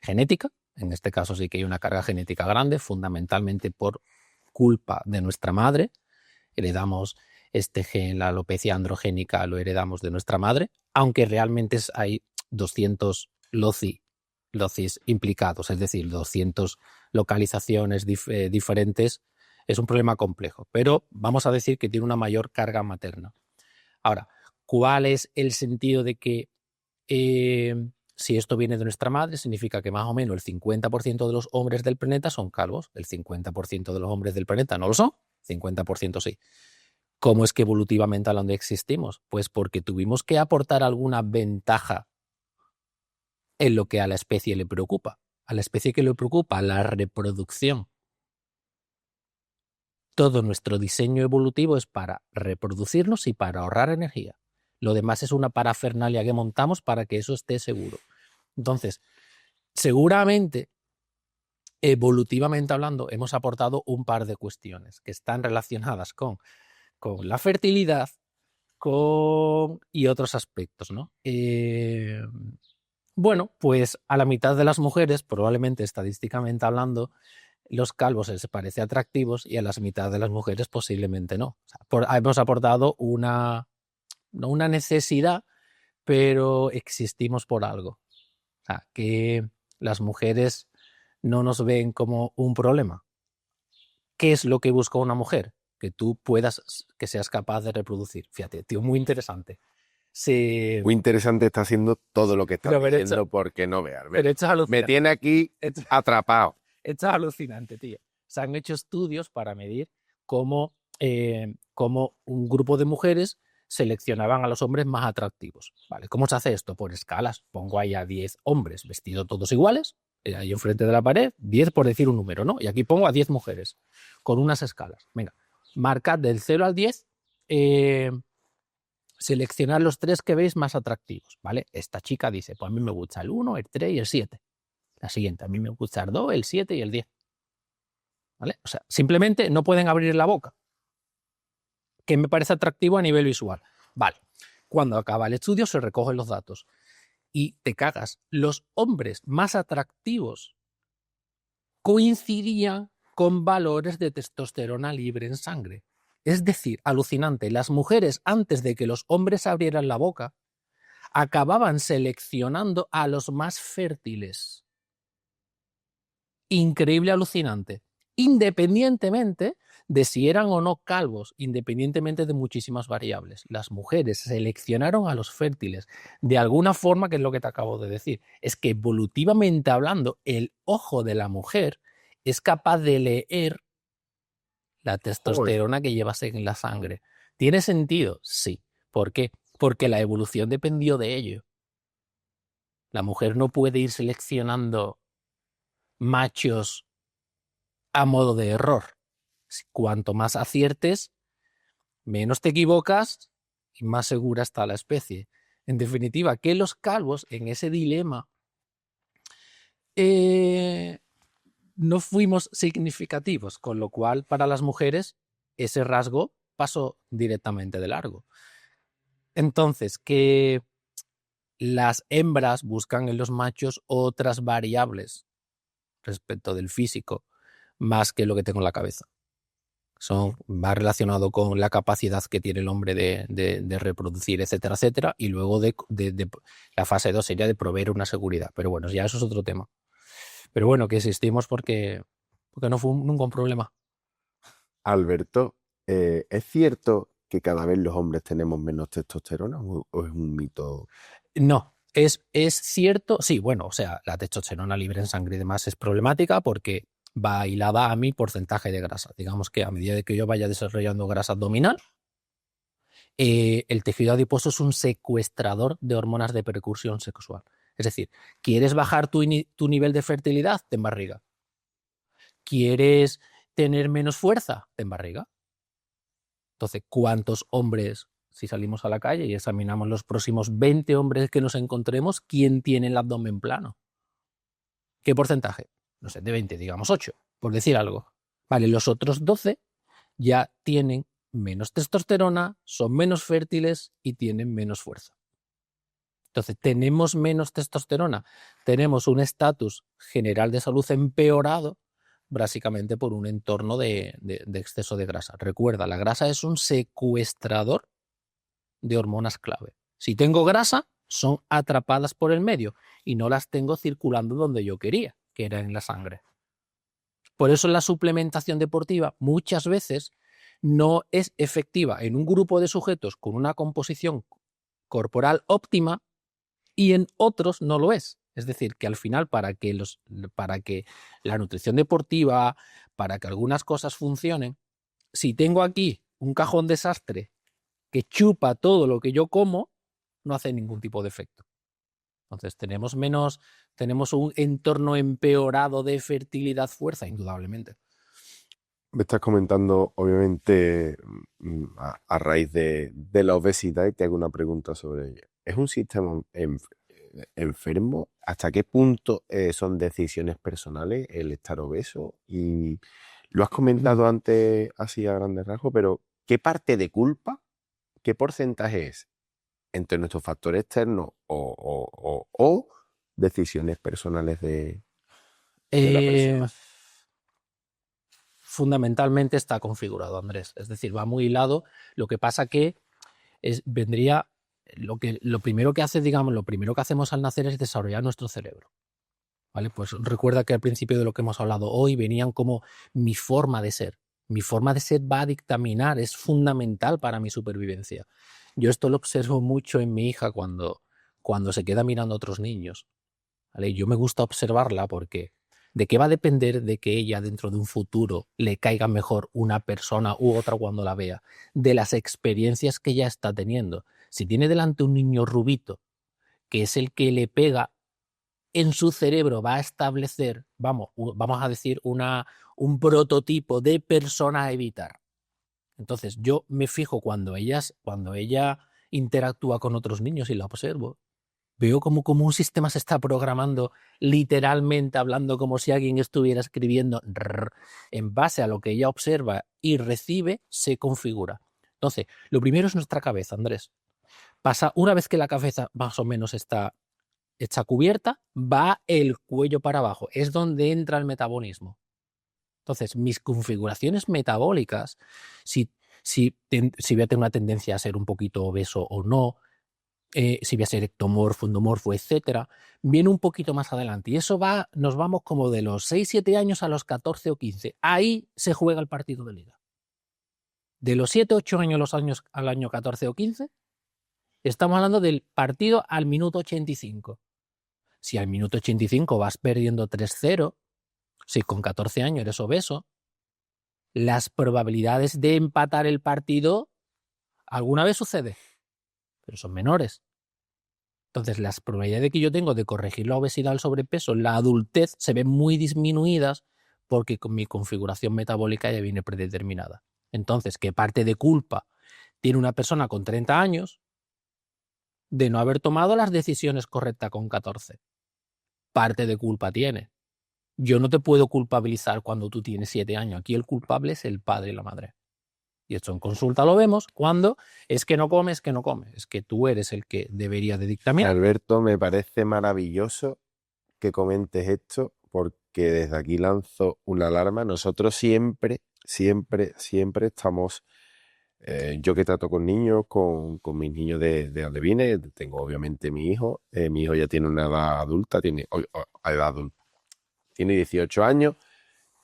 genética. En este caso sí que hay una carga genética grande, fundamentalmente por culpa de nuestra madre. Heredamos este gen, la alopecia androgénica, lo heredamos de nuestra madre, aunque realmente hay 200 locis implicados, es decir, 200 localizaciones diferentes. Es un problema complejo, pero vamos a decir que tiene una mayor carga materna. Ahora, ¿cuál es el sentido de que si esto viene de nuestra madre, significa que más o menos el 50% de los hombres del planeta son calvos, el 50% de los hombres del planeta no lo son, 50% sí. ¿Cómo es que evolutivamente hablando existimos? Pues porque tuvimos que aportar alguna ventaja en lo que a la especie le preocupa. A la especie que le preocupa la reproducción. Todo nuestro diseño evolutivo es para reproducirnos y para ahorrar energía. Lo demás es una parafernalia que montamos para que eso esté seguro. Entonces, seguramente, evolutivamente hablando, hemos aportado un par de cuestiones que están relacionadas con la fertilidad y otros aspectos, ¿no? Bueno, pues a la mitad de las mujeres, probablemente estadísticamente hablando, los calvos les parece atractivos y a las mitad de las mujeres posiblemente no. O sea, hemos aportado no una necesidad, pero existimos por algo. O sea, que las mujeres no nos ven como un problema. ¿Qué es lo que busca una mujer? Que tú que seas capaz de reproducir. Fíjate, tío, muy interesante. Muy interesante está siendo todo lo que estás No, diciendo porque no veas. pero esto es Me alucinante. tiene aquí atrapado. Esto es alucinante, tío. Se han hecho estudios para medir cómo un grupo de mujeres seleccionaban a los hombres más atractivos. ¿Vale? ¿Cómo se hace esto? Por escalas. Pongo ahí a 10 hombres vestidos todos iguales, ahí enfrente de la pared, 10 por decir un número, ¿no? Y aquí pongo a 10 mujeres con unas escalas. Venga, marcad del 0 al 10, seleccionad los 3 que veis más atractivos, ¿vale? Esta chica dice, pues a mí me gusta el 1, el 3 y el 7. La siguiente, a mí me gusta el 2, el 7 y el 10. ¿Vale? O sea, simplemente no pueden abrir la boca. Que me parece atractivo a nivel visual. Vale. Cuando acaba el estudio se recogen los datos. Y te cagas. Los hombres más atractivos coincidían con valores de testosterona libre en sangre. Es decir, alucinante. Las mujeres, antes de que los hombres abrieran la boca, acababan seleccionando a los más fértiles. Increíble, alucinante. Independientemente de si eran o no calvos, independientemente de muchísimas variables. Las mujeres seleccionaron a los fértiles de alguna forma, que es lo que te acabo de decir. Es que evolutivamente hablando, el ojo de la mujer es capaz de leer la testosterona que llevas en la sangre. ¿Tiene sentido? Sí. ¿Por qué? Porque la evolución dependió de ello. La mujer no puede ir seleccionando machos a modo de error. Cuanto más aciertes, menos te equivocas y más segura está la especie. En definitiva, que los calvos en ese dilema no fuimos significativos, con lo cual para las mujeres ese rasgo pasó directamente de largo. Entonces, que las hembras buscan en los machos otras variables respecto del físico, más que lo que tengo en la cabeza. Va relacionado con la capacidad que tiene el hombre de reproducir, etcétera, etcétera, y luego de la fase 2 sería de proveer una seguridad. Pero bueno, ya eso es otro tema. Pero bueno, que existimos porque no fue nunca un problema. Alberto, ¿es cierto que cada vez los hombres tenemos menos testosterona o es un mito? No, es cierto, sí, bueno, o sea, la testosterona libre en sangre y demás es problemática porque va hilada a mi porcentaje de grasa. Digamos que a medida de que yo vaya desarrollando grasa abdominal, el tejido adiposo es un secuestrador de hormonas de percusión sexual. Es decir, ¿quieres bajar tu nivel de fertilidad? Ten barriga. ¿Quieres tener menos fuerza? Ten barriga. Entonces, ¿cuántos hombres, si salimos a la calle y examinamos los próximos 20 hombres que nos encontremos, quién tiene el abdomen plano? ¿Qué porcentaje? No sé, de 20, digamos 8, por decir algo. Vale, los otros 12 ya tienen menos testosterona, son menos fértiles y tienen menos fuerza. Entonces, tenemos menos testosterona, tenemos un estatus general de salud empeorado, básicamente por un entorno de exceso de grasa. Recuerda, la grasa es un secuestrador de hormonas clave. Si tengo grasa, son atrapadas por el medio y no las tengo circulando donde yo quería, que era en la sangre. Por eso la suplementación deportiva muchas veces no es efectiva en un grupo de sujetos con una composición corporal óptima y en otros no lo es. Es decir, que al final para que la nutrición deportiva, para que algunas cosas funcionen, si tengo aquí un cajón desastre que chupa todo lo que yo como, no hace ningún tipo de efecto. Entonces tenemos un entorno empeorado de fertilidad, fuerza, indudablemente. Me estás comentando, obviamente, a raíz de la obesidad y te hago una pregunta sobre ello. ¿Es un sistema enfermo? ¿Hasta qué punto son decisiones personales el estar obeso? Y lo has comentado antes así a grandes rasgos, pero ¿qué parte de culpa, qué porcentaje es entre nuestros factores externos o decisiones personales de la persona? fundamentalmente está configurado, Andrés. Es decir, va muy hilado. Lo que pasa que vendría lo primero que hace, digamos, lo primero que hacemos al nacer es desarrollar nuestro cerebro. ¿Vale? Pues recuerda que al principio de lo que hemos hablado hoy venían como mi forma de ser. Mi forma de ser va a dictaminar, es fundamental para mi supervivencia. Yo esto lo observo mucho en mi hija cuando se queda mirando a otros niños. ¿Vale? Yo me gusta observarla porque ¿de qué va a depender de que ella dentro de un futuro le caiga mejor una persona u otra cuando la vea? De las experiencias que ella está teniendo. Si tiene delante un niño rubito, que es el que le pega, en su cerebro va a establecer, vamos a decir, un prototipo de persona a evitar. Entonces yo me fijo cuando ella interactúa con otros niños y la observo. Veo como un sistema se está programando literalmente, hablando como si alguien estuviera escribiendo en base a lo que ella observa y recibe, se configura. Entonces, lo primero es nuestra cabeza, Andrés. Una vez que la cabeza más o menos está cubierta, va el cuello para abajo. Es donde entra el metabolismo. Entonces, mis configuraciones metabólicas, si voy a tener una tendencia a ser un poquito obeso o no, si voy a ser ectomorfo, endomorfo, etcétera, viene un poquito más adelante. Y eso nos vamos como de los 6-7 años a los 14 o 15. Ahí se juega el partido de liga. De los 7-8 años al año 14 o 15, estamos hablando del partido al minuto 85. Si al minuto 85 vas perdiendo 3-0, si con 14 años eres obeso, las probabilidades de empatar el partido alguna vez sucede, pero son menores. Entonces, las probabilidades de que yo tengo de corregir la obesidad, el sobrepeso, la adultez, se ven muy disminuidas porque con mi configuración metabólica ya viene predeterminada. Entonces, ¿qué parte de culpa tiene una persona con 30 años de no haber tomado las decisiones correctas con 14? Parte de culpa tiene. Yo no te puedo culpabilizar cuando tú tienes 7 años. Aquí el culpable es el padre y la madre. Y esto en consulta lo vemos cuando es que no comes, que no comes. Es que tú eres el que debería de dictaminar. Alberto, me parece maravilloso que comentes esto porque desde aquí lanzo una alarma. Nosotros siempre estamos, yo que trato con niños, con mis niños de donde vine, tengo obviamente mi hijo ya tiene una edad adulta, tiene 18 años,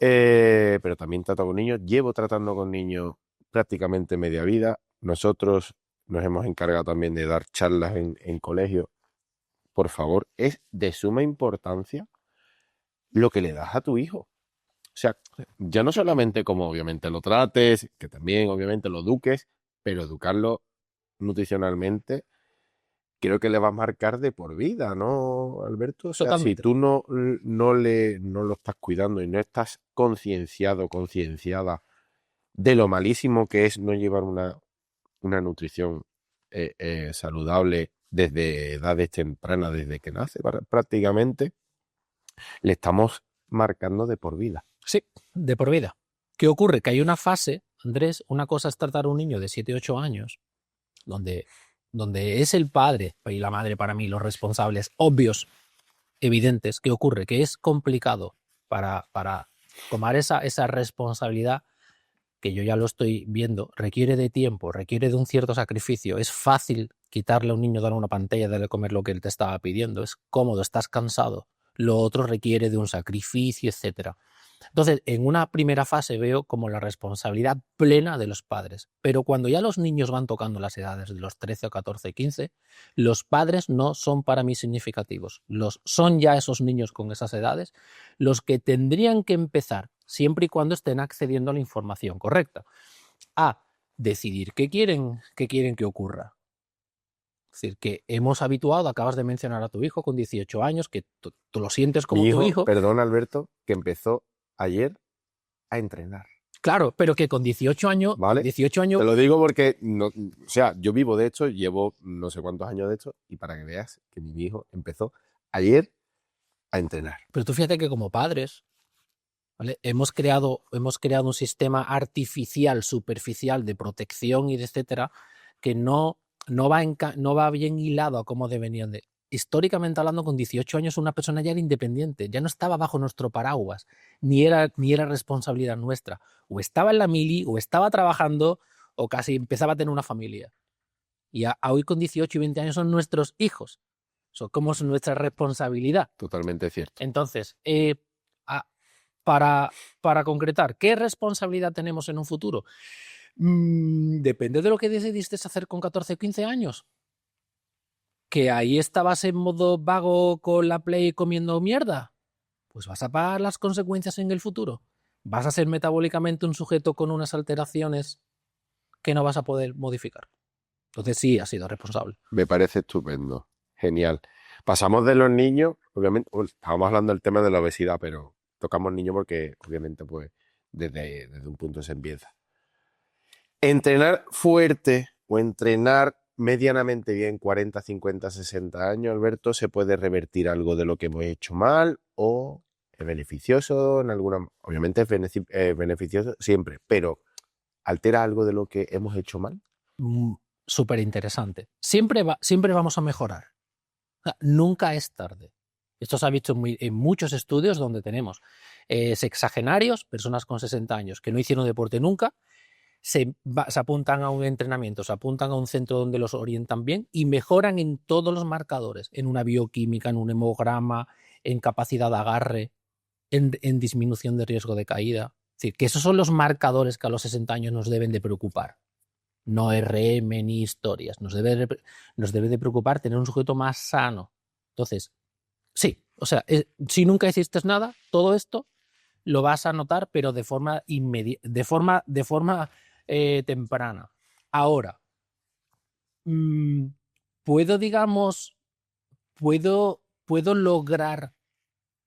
pero también trato con niños, llevo tratando con niños prácticamente media vida. Nosotros nos hemos encargado también de dar charlas en colegios. Por favor, es de suma importancia lo que le das a tu hijo. O sea, ya no solamente como obviamente lo trates, que también obviamente lo eduques, pero educarlo nutricionalmente creo que le va a marcar de por vida, ¿no, Alberto? O sea, Totalmente. si tú no lo estás cuidando y no estás concienciada de lo malísimo que es no llevar una nutrición saludable desde edades tempranas, desde que nace prácticamente, le estamos marcando de por vida. Sí, de por vida. ¿Qué ocurre? Que hay una fase, Andrés, una cosa es tratar a un niño de 7-8 años, donde es el padre y la madre para mí los responsables obvios, evidentes. ¿Qué ocurre? Que es complicado para tomar esa responsabilidad, que yo ya lo estoy viendo, requiere de tiempo, requiere de un cierto sacrificio. Es fácil quitarle a un niño, darle una pantalla, darle a comer lo que él te estaba pidiendo. Es cómodo, estás cansado. Lo otro requiere de un sacrificio, etcétera. Entonces, en una primera fase veo como la responsabilidad plena de los padres. Pero cuando ya los niños van tocando las edades de los 13 o 14, 15, los padres no son para mí significativos. Son ya esos niños con esas edades los que tendrían que empezar, siempre y cuando estén accediendo a la información correcta, a decidir qué quieren que ocurra. Es decir, que hemos habituado, acabas de mencionar a tu hijo con 18 años, que tú lo sientes como tu hijo. Perdón, Alberto, que empezó ayer a entrenar. Claro, pero que con 18 años... ¿Vale? 18 años... Te lo digo porque, o sea, yo vivo de esto, llevo no sé cuántos años de esto, y para que veas que mi hijo empezó ayer a entrenar. Pero tú fíjate que como padres, ¿vale? Hemos creado un sistema artificial, superficial de protección y de etcétera, que no va bien hilado a cómo deberían de... históricamente hablando, con 18 años una persona ya era independiente, ya no estaba bajo nuestro paraguas, ni era responsabilidad nuestra. O estaba en la mili, o estaba trabajando, o casi empezaba a tener una familia. Y a hoy con 18 y 20 años son nuestros hijos. Son como nuestra responsabilidad. Totalmente cierto. Entonces, para concretar, ¿qué responsabilidad tenemos en un futuro? Depende de lo que decidiste hacer con 14 o 15 años. Que ahí estabas en modo vago con la Play comiendo mierda, pues vas a pagar las consecuencias en el futuro. Vas a ser metabólicamente un sujeto con unas alteraciones que no vas a poder modificar. Entonces sí, has sido responsable. Me parece estupendo. Genial. Pasamos de los niños, obviamente, estábamos hablando del tema de la obesidad, pero tocamos niños porque obviamente pues desde un punto se empieza. Entrenar fuerte o entrenar medianamente bien 40, 50, 60 años, Alberto, ¿se puede revertir algo de lo que hemos hecho mal o es beneficioso en alguna? Obviamente es beneficioso siempre, pero ¿altera algo de lo que hemos hecho mal? Súper interesante. Siempre vamos a mejorar. O sea, nunca es tarde. Esto se ha visto en muchos estudios donde tenemos sexagenarios, personas con 60 años que no hicieron deporte nunca, se apuntan a un entrenamiento, se apuntan a un centro donde los orientan bien y mejoran en todos los marcadores, en una bioquímica, en un hemograma, en capacidad de agarre, en disminución de riesgo de caída. Es decir, que esos son los marcadores que a los 60 años nos deben de preocupar. No RM ni historias. Nos debe de preocupar tener un sujeto más sano. Entonces, sí, o sea, si nunca hiciste nada, todo esto lo vas a notar, pero de forma temprana. Ahora, puedo lograr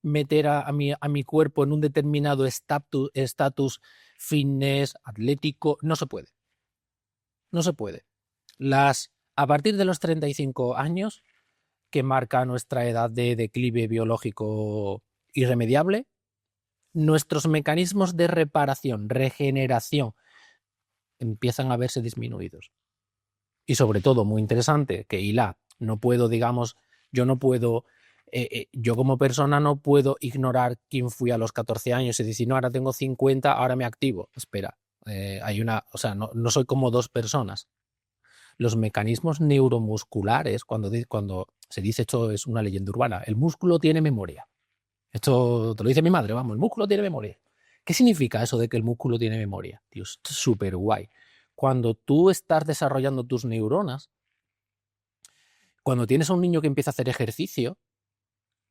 meter a mi cuerpo en un determinado estatus fitness, atlético. No se puede. No se puede. A partir de los 35 años, que marca nuestra edad de declive biológico irremediable, nuestros mecanismos de reparación, regeneración, empiezan a verse disminuidos. Y sobre todo, muy interesante, que no puedo, digamos, yo como persona no puedo ignorar quién fui a los 14 años y decir, no, ahora tengo 50, ahora me activo. Espera, no soy como dos personas. Los mecanismos neuromusculares, cuando se dice, esto es una leyenda urbana, el músculo tiene memoria. Esto te lo dice mi madre, vamos, el músculo tiene memoria. ¿Qué significa eso de que el músculo tiene memoria? Tío, esto es súper guay. Cuando tú estás desarrollando tus neuronas, cuando tienes a un niño que empieza a hacer ejercicio,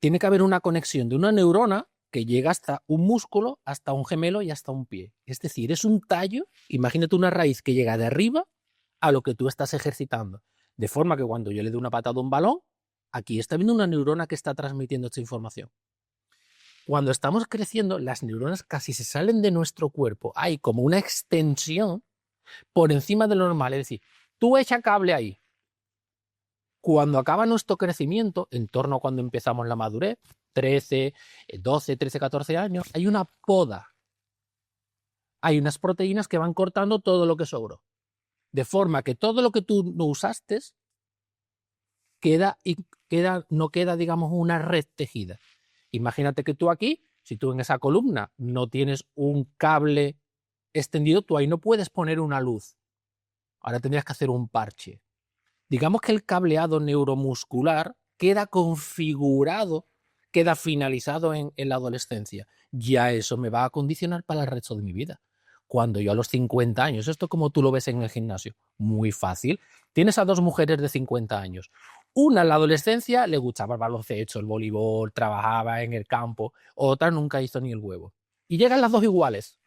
tiene que haber una conexión de una neurona que llega hasta un músculo, hasta un gemelo y hasta un pie. Es decir, es un tallo, imagínate una raíz que llega de arriba a lo que tú estás ejercitando. De forma que cuando yo le doy una patada a un balón, aquí está viendo una neurona que está transmitiendo esta información. Cuando estamos creciendo, las neuronas casi se salen de nuestro cuerpo. Hay como una extensión por encima de lo normal. Es decir, tú echa cable ahí. Cuando acaba nuestro crecimiento, en torno a cuando empezamos la madurez, 13, 12, 13, 14 años, hay una poda. Hay unas proteínas que van cortando todo lo que sobró. De forma que todo lo que tú no usaste no queda, digamos, una red tejida. Imagínate que tú aquí, si tú en esa columna no tienes un cable extendido, tú ahí no puedes poner una luz. Ahora tendrías que hacer un parche. Digamos que el cableado neuromuscular queda configurado, queda finalizado en la adolescencia. Ya eso me va a condicionar para el resto de mi vida. Cuando yo a los 50 años, esto como tú lo ves en el gimnasio, muy fácil. Tienes a dos mujeres de 50 años. Una en la adolescencia le gustaba el baloncesto, el voleibol, trabajaba en el campo. Otra nunca hizo ni el huevo. Y llegan las dos iguales.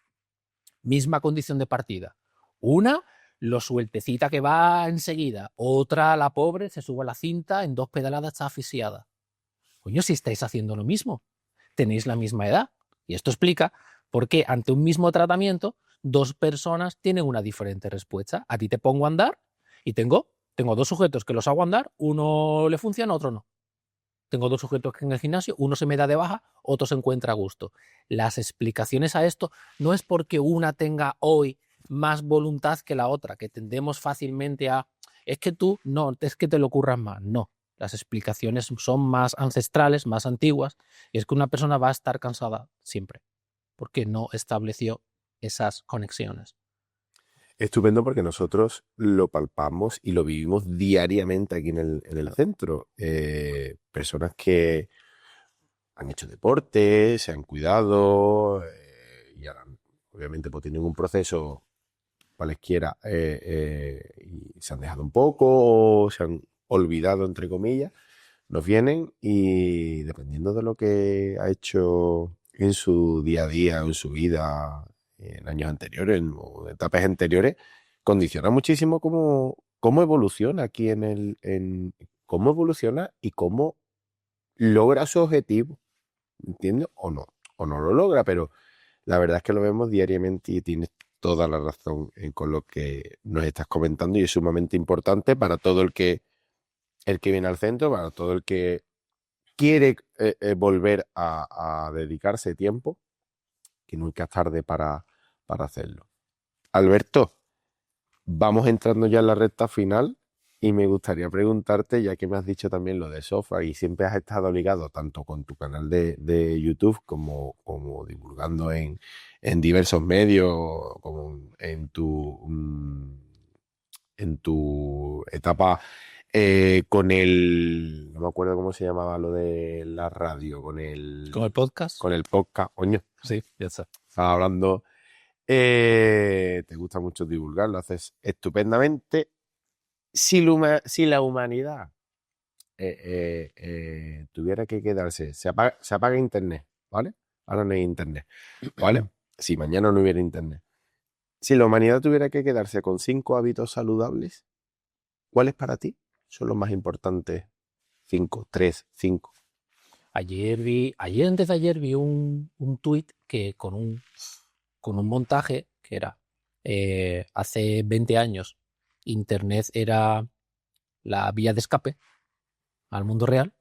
Misma condición de partida. Una, lo sueltecita que va enseguida. Otra, la pobre, se sube a la cinta, en 2 pedaladas está asfixiada. Coño, si estáis haciendo lo mismo. Tenéis la misma edad. Y esto explica por qué ante un mismo tratamiento, 2 personas tienen una diferente respuesta. A ti te pongo a andar y tengo 2 sujetos que los hago andar, uno le funciona, otro no. Tengo 2 sujetos que en el gimnasio, uno se me da de baja, otro se encuentra a gusto. Las explicaciones a esto no es porque una tenga hoy más voluntad que la otra, que tendemos fácilmente a, es que tú no, es que te lo curras más. No. Las explicaciones son más ancestrales, más antiguas, y es que una persona va a estar cansada siempre, porque no estableció esas conexiones. Estupendo porque nosotros lo palpamos y lo vivimos diariamente aquí en el centro. Personas que han hecho deporte, se han cuidado y ahora, obviamente, pues tienen un proceso cualesquiera y se han dejado un poco o se han olvidado, entre comillas, nos vienen y dependiendo de lo que ha hecho en su día a día, en su vida, en años anteriores o en etapas anteriores, condiciona muchísimo cómo evoluciona aquí cómo evoluciona y cómo logra su objetivo, ¿entiendes? O no lo logra, pero la verdad es que lo vemos diariamente y tienes toda la razón con lo que nos estás comentando y es sumamente importante para todo el que viene al centro, para todo el que quiere volver a dedicarse tiempo, que nunca es tarde para hacerlo. Alberto, vamos entrando ya en la recta final y me gustaría preguntarte, ya que me has dicho también lo de software y siempre has estado ligado tanto con tu canal de YouTube como divulgando en diversos medios, como en tu etapa no me acuerdo cómo se llamaba lo de la radio, ¿Con el podcast? con el podcast, coño, Sí, ya está. estaba hablando, te gusta mucho divulgar, lo haces estupendamente. Si la humanidad tuviera que quedarse, se apaga internet, ¿vale? Ahora no hay internet, ¿vale? Si mañana no hubiera internet. Si la humanidad tuviera que quedarse con 5 hábitos saludables, ¿cuáles para ti son los más importantes? 5, 3, 5. Antes de ayer vi un tuit que con un montaje que era hace 20 años Internet era la vía de escape al mundo real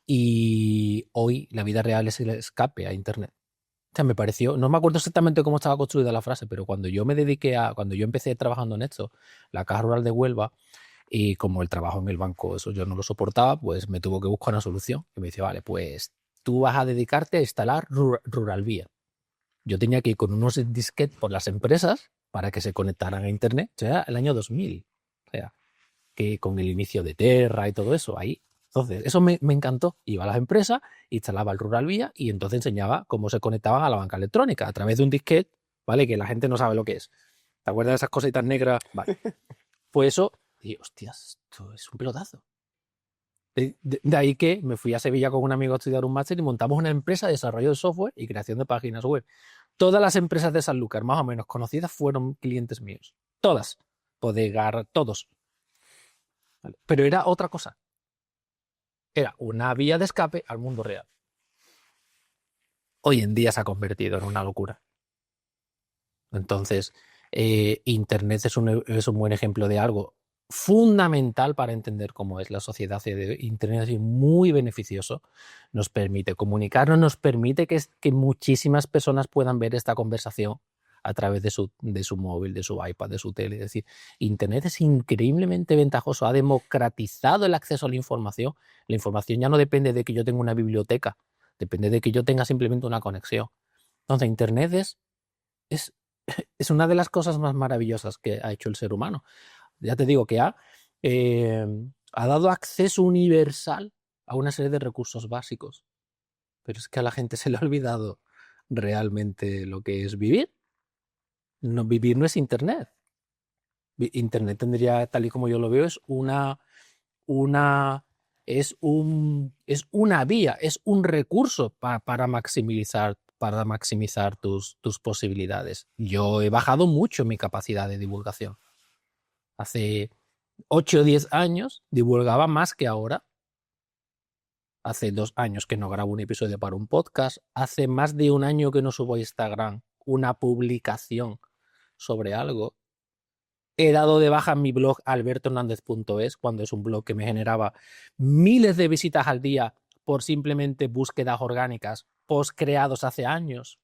y hoy la vida real es el escape a Internet. O sea, me pareció, no me acuerdo exactamente cómo estaba construida la frase, pero cuando yo cuando yo empecé trabajando en esto, la Caja Rural de Huelva, y como el trabajo en el banco, eso yo no lo soportaba, pues me tuvo que buscar una solución. Y me dice, vale, pues tú vas a dedicarte a instalar Ruralvía. Yo tenía que ir con unos disquetes por las empresas para que se conectaran a Internet. O sea, el año 2000. O sea, que con el inicio de Terra y todo eso, ahí. Entonces, eso me encantó. Iba a las empresas, instalaba el Ruralvía y entonces enseñaba cómo se conectaban a la banca electrónica a través de un disquete, ¿vale? Que la gente no sabe lo que es. ¿Te acuerdas de esas cositas negras? Vale. Pues eso, y hostias, esto es un pelotazo. De ahí que me fui a Sevilla con un amigo a estudiar un máster y montamos una empresa de desarrollo de software y creación de páginas web. Todas las empresas de Sanlúcar, más o menos conocidas, fueron clientes míos. Todas. Podegar, todos. ¿Vale? Pero era otra cosa. Era una vía de escape al mundo real. Hoy en día se ha convertido en una locura. Entonces, Internet es un buen ejemplo de algo fundamental para entender cómo es la sociedad. Internet es muy beneficioso, nos permite comunicarnos, nos permite que muchísimas personas puedan ver esta conversación a través de su móvil, de su iPad, de su tele. Es decir, Internet es increíblemente ventajoso, ha democratizado el acceso a la información. La información ya no depende de que yo tenga una biblioteca, depende de que yo tenga simplemente una conexión. Entonces, Internet es es una de las cosas más maravillosas que ha hecho el ser humano. Ya te digo que ha dado acceso universal a una serie de recursos básicos, pero es que a la gente se le ha olvidado realmente lo que es vivir. No, vivir no es Internet. Internet tendría, tal y como yo lo veo, una, es una vía, es un recurso para maximizar tus posibilidades. Yo he bajado mucho mi capacidad de divulgación. Hace 8 o 10 años divulgaba más que ahora. Hace 2 años que no grabo un episodio para un podcast. Hace más de un año que no subo a Instagram una publicación sobre algo. He dado de baja en mi blog albertohernandez.es cuando es un blog que me generaba miles de visitas al día por simplemente búsquedas orgánicas, post creados hace años.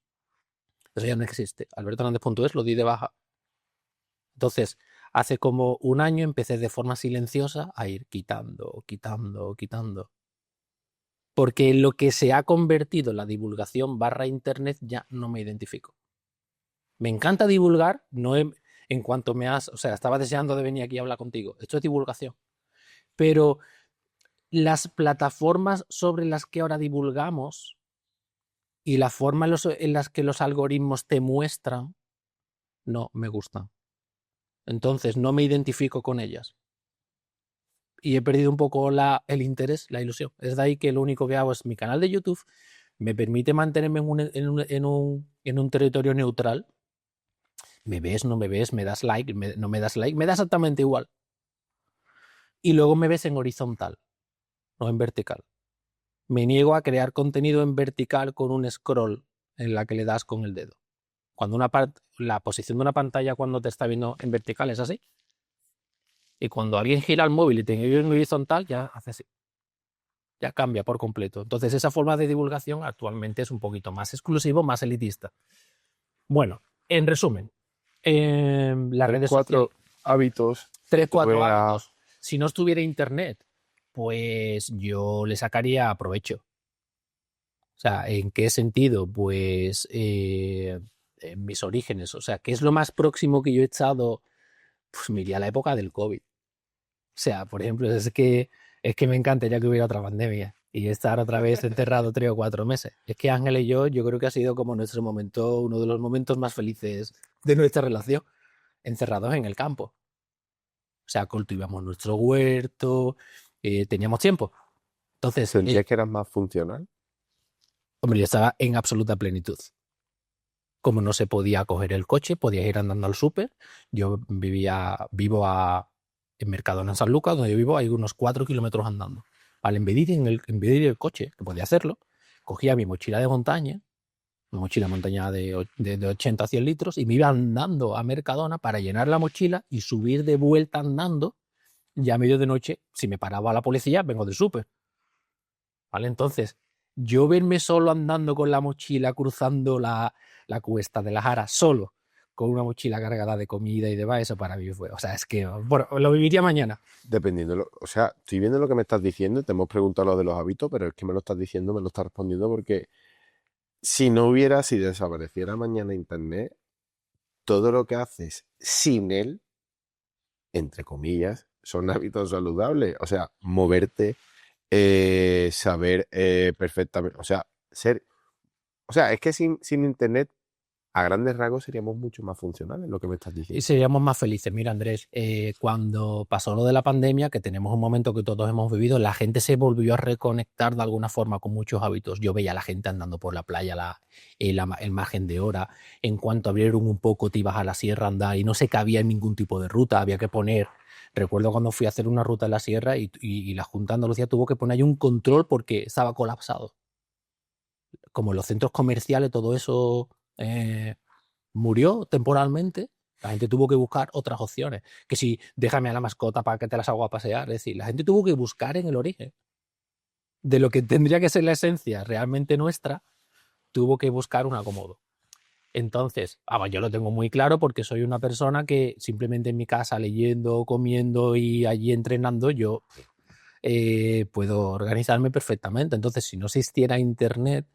Eso ya no existe. albertohernandez.es lo di de baja. Entonces, hace como un año empecé de forma silenciosa a ir quitando, quitando, quitando. Porque lo que se ha convertido en la divulgación / internet ya no me identifico. Me encanta divulgar, no en cuanto o sea, estaba deseando de venir aquí a hablar contigo. Esto es divulgación. Pero las plataformas sobre las que ahora divulgamos y la forma en las que los algoritmos te muestran, no me gustan. Entonces no me identifico con ellas. Y he perdido un poco el interés, la ilusión. Es de ahí que lo único que hago es mi canal de YouTube, me permite mantenerme en un territorio neutral. Me ves, no me ves, me das like, no me das like, me da exactamente igual. Y luego me ves en horizontal, no en vertical. Me niego a crear contenido en vertical con un scroll en la que le das con el dedo. Cuando la posición de una pantalla cuando te está viendo en vertical es así. Y cuando alguien gira el móvil y te ve en horizontal, ya hace así. Ya cambia por completo. Entonces esa forma de divulgación actualmente es un poquito más exclusivo, más elitista. Bueno, en resumen, las redes sociales. 4 hábitos. 3-4 hábitos. Si no estuviera internet, pues yo le sacaría provecho. O sea, ¿en qué sentido? Pues en mis orígenes. O sea, ¿qué es lo más próximo que yo he echado? Pues me iría a la época del COVID. O sea, por ejemplo, es que me encantaría que hubiera otra pandemia y estar otra vez encerrado 3 o 4 meses. Es que Ángel y yo creo que ha sido como nuestro momento, uno de los momentos más felices de nuestra relación, encerrados en el campo. O sea, cultivamos nuestro huerto, teníamos tiempo. Entonces, ¿Sentías que eras más funcional? hombre, yo estaba en absoluta plenitud. Como no se podía coger el coche, podías ir andando al súper. Yo vivo en Mercadona, en San Lucas, donde yo vivo, hay unos 4 kilómetros andando. Al embedir el coche, que podía hacerlo, cogía mi mochila de montaña, una mochila de montaña de 80 a 100 litros, y me iba andando a Mercadona para llenar la mochila y subir de vuelta andando. Ya a medio de noche, si me paraba la policía, vengo del súper. ¿Vale? Entonces, yo verme solo andando con la mochila cruzando la cuesta de la Jara, solo, con una mochila cargada de comida y demás, eso para mí fue. O sea, es que, bueno, lo viviría mañana. Dependiendo, o sea, estoy viendo lo que me estás diciendo, te hemos preguntado lo de los hábitos, pero es que me lo estás diciendo, me lo estás respondiendo porque si desapareciera mañana internet, todo lo que haces sin él, entre comillas, son hábitos saludables. O sea, moverte, saber perfectamente, o sea, es que sin internet, a grandes rasgos seríamos mucho más funcionales, lo que me estás Y diciendo. seríamos más felices. Mira, Andrés, cuando pasó lo de la pandemia, que tenemos un momento que todos hemos vivido, la gente se volvió a reconectar de alguna forma con muchos hábitos. Yo veía a la gente andando por la playa el margen de hora. En cuanto abrieron un poco, te ibas a la sierra a andar y no se cabía en ningún tipo de ruta. Había que poner. Recuerdo cuando fui a hacer una ruta en la sierra y la Junta de Andalucía tuvo que poner ahí un control porque estaba colapsado. Como en los centros comerciales, todo eso murió temporalmente. La gente tuvo que buscar otras opciones. Que si déjame a la mascota para que te las hago a pasear. Es decir, la gente tuvo que buscar en el origen de lo que tendría que ser la esencia realmente nuestra, tuvo que buscar un acomodo. Entonces, yo lo tengo muy claro porque soy una persona que simplemente en mi casa leyendo, comiendo y allí entrenando, yo puedo organizarme perfectamente. Entonces, si no existiera internet,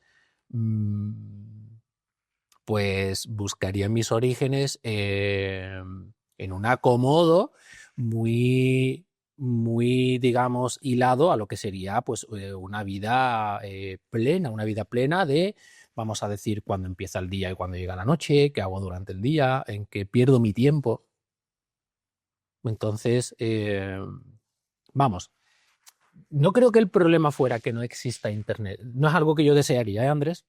pues buscaría mis orígenes en un acomodo muy, muy, digamos, hilado a lo que sería pues una vida plena de, vamos a decir, cuándo empieza el día y cuándo llega la noche, qué hago durante el día, en qué pierdo mi tiempo. Entonces, vamos, no creo que el problema fuera que no exista internet. No es algo que yo desearía, ¿eh, Andrés?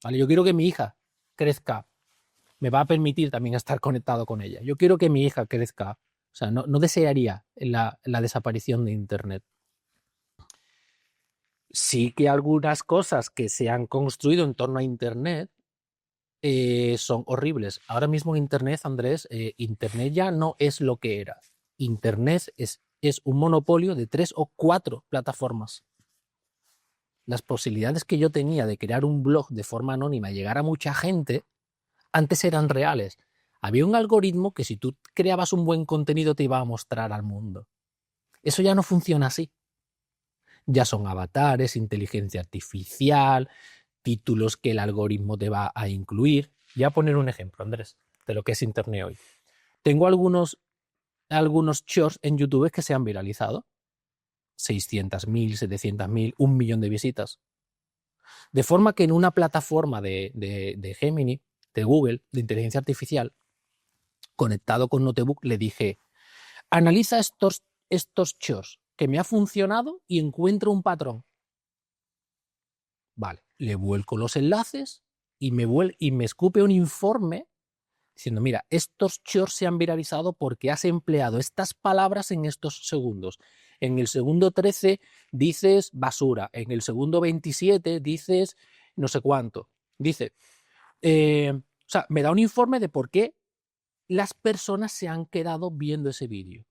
¿Vale? Yo quiero que mi hija crezca, me va a permitir también estar conectado con ella. Yo quiero que mi hija crezca. O sea, no desearía la desaparición de internet. Sí que algunas cosas que se han construido en torno a internet son horribles. Ahora mismo internet, Andrés, internet ya no es lo que era. Internet es un monopolio de 3 o 4 plataformas. Las posibilidades que yo tenía de crear un blog de forma anónima y llegar a mucha gente, antes eran reales. Había un algoritmo que si tú creabas un buen contenido te iba a mostrar al mundo. Eso ya no funciona así. Ya son avatares, inteligencia artificial, títulos que el algoritmo te va a incluir. Voy a poner un ejemplo, Andrés, de lo que es Internet hoy. Tengo algunos shorts en YouTube que se han viralizado. 600.000, 700.000, 1 millón de visitas. De forma que en una plataforma de Gemini, de Google, de inteligencia artificial, conectado con Notebook, le dije, analiza estos shorts que me ha funcionado y encuentra un patrón. Vale, le vuelco los enlaces y me escupe un informe diciendo, mira, estos shorts se han viralizado porque has empleado estas palabras en estos segundos. En el segundo 13 dices basura, en el segundo 27 dices no sé cuánto. Dice, o sea, me da un informe de por qué las personas se han quedado viendo ese vídeo.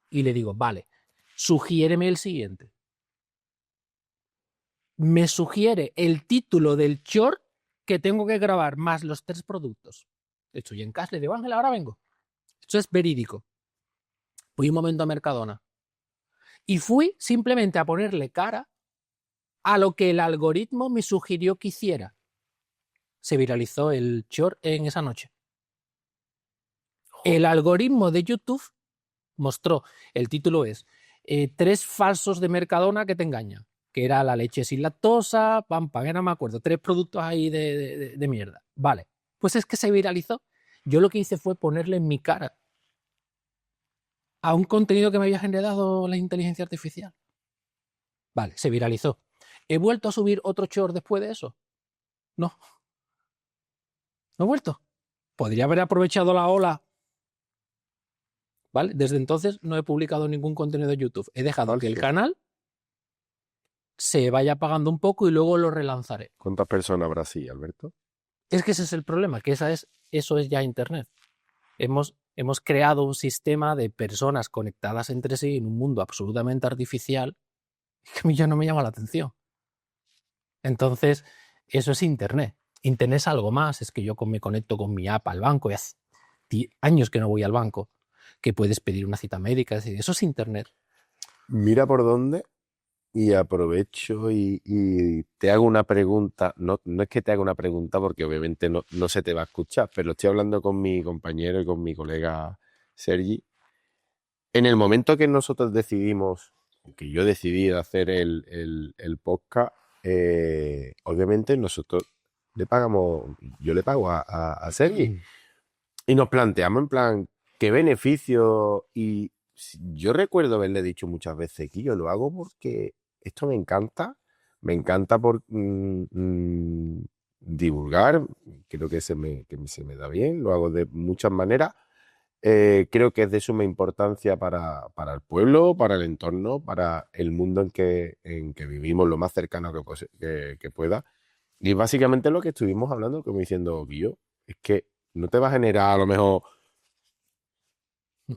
Y le digo, vale, sugiéreme el siguiente. Me sugiere el título del short que tengo que grabar más los 3 productos. Estoy en casa, le digo, Ángel, ahora vengo. Esto es verídico. Fui un momento a Mercadona. Y fui simplemente a ponerle cara a lo que el algoritmo me sugirió que hiciera. Se viralizó el short en esa noche. El algoritmo de YouTube mostró, el título es 3 falsos de Mercadona que te engañan. Que era la leche sin lactosa, que no me acuerdo, 3 productos ahí de mierda. Vale, pues es que se viralizó. Yo lo que hice fue ponerle en mi cara a un contenido que me había generado la inteligencia artificial. Vale, se viralizó. ¿He vuelto a subir otro short después de eso? No. No he vuelto. Podría haber aprovechado la ola. ¿Vale? Desde entonces no he publicado ningún contenido de YouTube. He dejado que el canal se vaya apagando un poco y luego lo relanzaré. ¿Cuántas personas habrá así, Alberto? Es que ese es el problema, que eso es ya Internet. Hemos creado un sistema de personas conectadas entre sí en un mundo absolutamente artificial que a mí ya no me llama la atención. Entonces, eso es Internet. Internet es algo más, es que yo me conecto con mi app al banco y hace años que no voy al banco, que puedes pedir una cita médica, es decir, eso es Internet. Mira por dónde y aprovecho y te hago una pregunta. No, no es que te haga una pregunta porque obviamente no se te va a escuchar, pero estoy hablando con mi compañero y con mi colega Sergi. En el momento que nosotros decidimos, que yo decidí hacer el podcast, obviamente nosotros yo le pago a Sergi y nos planteamos en plan, ¿qué beneficio? Y yo recuerdo haberle dicho muchas veces que yo lo hago porque esto me encanta por divulgar, creo que se me da bien, lo hago de muchas maneras. Creo que es de suma importancia para el pueblo, para el entorno, para el mundo en que vivimos, lo más cercano que pueda. Y básicamente lo que estuvimos hablando, como diciendo Guillo, es que no te va a generar a lo mejor.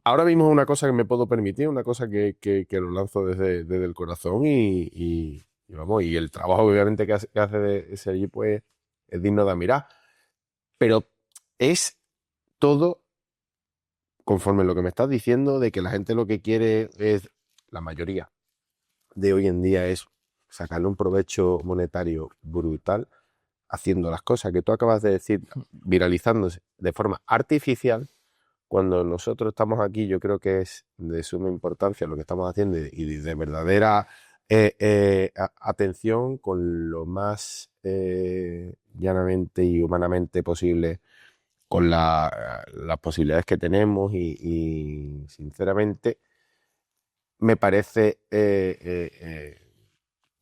Ahora mismo es una cosa que me puedo permitir, una cosa que lo lanzo desde el corazón y vamos, y el trabajo obviamente que hace de Sergi pues es digno de admirar. Pero es todo conforme a lo que me estás diciendo, de que la gente lo que quiere es, la mayoría de hoy en día es sacarle un provecho monetario brutal haciendo las cosas que tú acabas de decir, viralizándose de forma artificial. Cuando nosotros estamos aquí, yo creo que es de suma importancia lo que estamos haciendo y de verdadera atención con lo más llanamente y humanamente posible, con las posibilidades que tenemos y sinceramente me parece que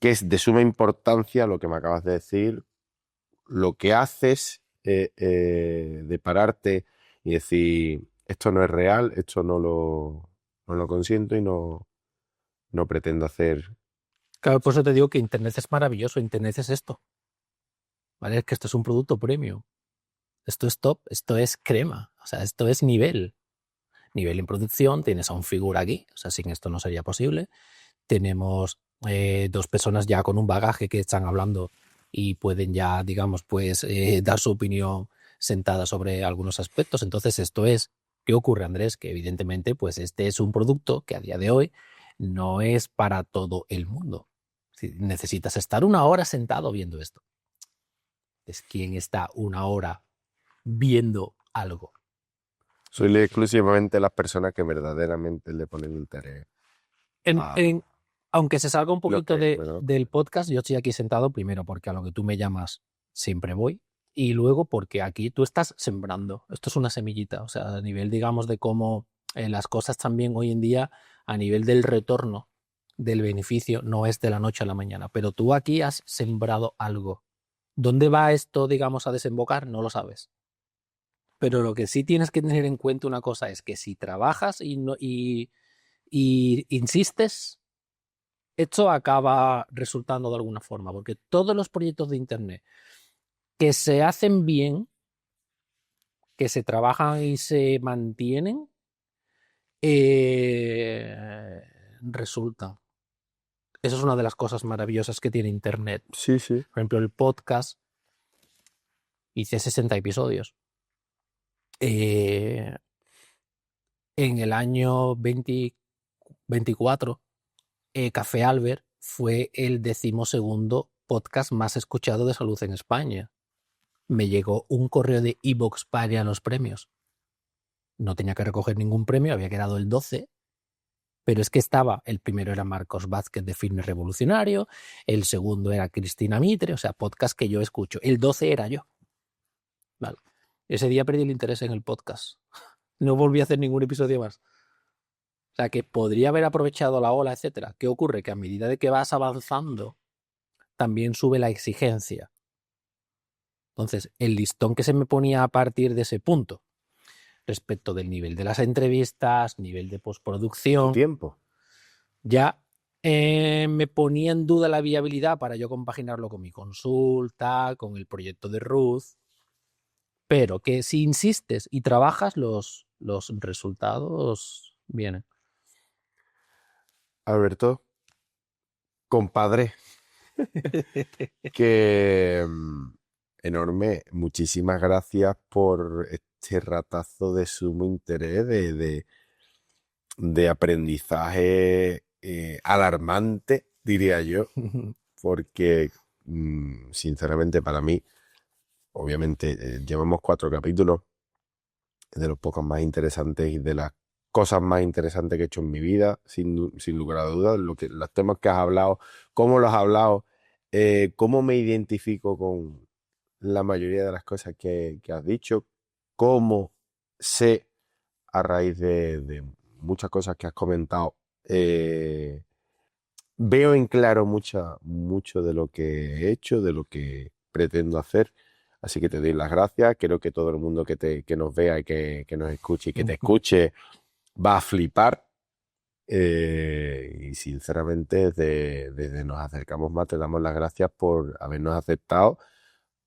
es de suma importancia lo que me acabas de decir, lo que haces de pararte y decir, esto no es real, esto no lo consiento y no pretendo hacer. Claro, por eso te digo que Internet es maravilloso, Internet es esto. ¿Vale? Es que esto es un producto premium. Esto es top, esto es crema, o sea, esto es nivel. Nivel en producción, tienes a un figura aquí, o sea, sin esto no sería posible. Tenemos 2 personas ya con un bagaje que están hablando y pueden ya, digamos, pues dar su opinión sentada sobre algunos aspectos. Entonces, esto es, ¿qué ocurre, Andrés? Que evidentemente, pues este es un producto que a día de hoy no es para todo el mundo. Si necesitas estar una hora sentado viendo esto. Es quien está una hora viendo algo. Soy exclusivamente las personas que verdaderamente le ponen interés En, a en, aunque se salga un lo poquito que, bueno, del podcast, yo estoy aquí sentado primero porque a lo que tú me llamas siempre voy y luego porque aquí tú estás sembrando. Esto es una semillita, o sea, a nivel, digamos, de cómo las cosas también hoy en día, a nivel del retorno, del beneficio, no es de la noche a la mañana, pero tú aquí has sembrado algo. ¿Dónde va esto, digamos, a desembocar? No lo sabes. Pero lo que sí tienes que tener en cuenta una cosa es que si trabajas y insistes, esto acaba resultando de alguna forma, porque todos los proyectos de Internet que se hacen bien, que se trabajan y se mantienen, resultan. Eso es una de las cosas maravillosas que tiene Internet. sí, sí. Por ejemplo, el podcast, hice 60 episodios. En el año 2024, Café Albert fue el 12º podcast más escuchado de salud en España. Me llegó un correo de iVoox para los premios. No tenía que recoger ningún premio, había quedado el 12, pero es que estaba, el primero era Marcos Vázquez de Fitness Revolucionario, el segundo era Cristina Mitre, o sea, podcast que yo escucho. El 12 era yo. Vale. Ese día perdí el interés en el podcast. No volví a hacer ningún episodio más. O sea, que podría haber aprovechado la ola, etcétera. ¿Qué ocurre? Que a medida de que vas avanzando, también sube la exigencia. Entonces, el listón que se me ponía a partir de ese punto, respecto del nivel de las entrevistas, nivel de postproducción, Tiempo. ya me ponía en duda la viabilidad para yo compaginarlo con mi consulta, con el proyecto de Ruth, pero que si insistes y trabajas, los resultados vienen. Alberto, compadre, que enorme, muchísimas gracias por este ratazo de sumo interés, de aprendizaje alarmante, diría yo, porque sinceramente para mí, obviamente, llevamos 4 capítulos de los pocos más interesantes y de las cosas más interesantes que he hecho en mi vida, sin lugar a dudas, los temas que has hablado, cómo los has hablado, cómo me identifico con la mayoría de las cosas que has dicho, cómo sé a raíz de muchas cosas que has comentado, veo en claro mucho de lo que he hecho, de lo que pretendo hacer. Así que te doy las gracias. Creo que todo el mundo que nos vea y que nos escuche y que te escuche va a flipar. Y sinceramente, desde Nos Acercamos Más, te damos las gracias por habernos aceptado,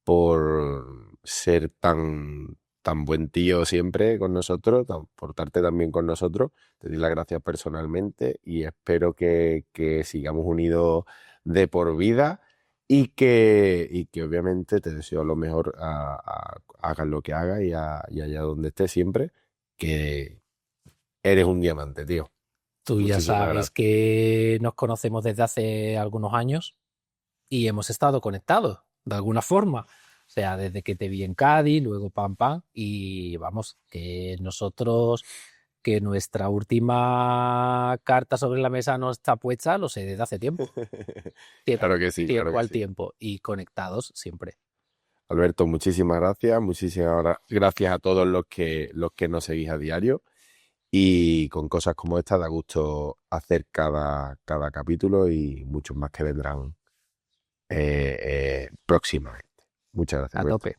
por ser tan buen tío siempre con nosotros, portarte tan bien con nosotros. Te doy las gracias personalmente y espero que sigamos unidos de por vida y que obviamente te deseo lo mejor, hagas lo que hagas y allá donde estés siempre, que eres un diamante, tío. Tú ya Muchísimas sabes gracias. que nos conocemos desde hace algunos años y hemos estado conectados de alguna forma. O sea, desde que te vi en Cádiz, luego pam, pam, y vamos, que nosotros, que nuestra última carta sobre la mesa no está puesta, lo sé desde hace tiempo. Claro que sí, claro Tiempo que al sí. tiempo y conectados siempre. Alberto, muchísimas gracias. Gracias a todos los que nos seguís a diario. Y con cosas como esta da gusto hacer cada capítulo y muchos más que vendrán próximamente. Muchas gracias, A Alberto. tope.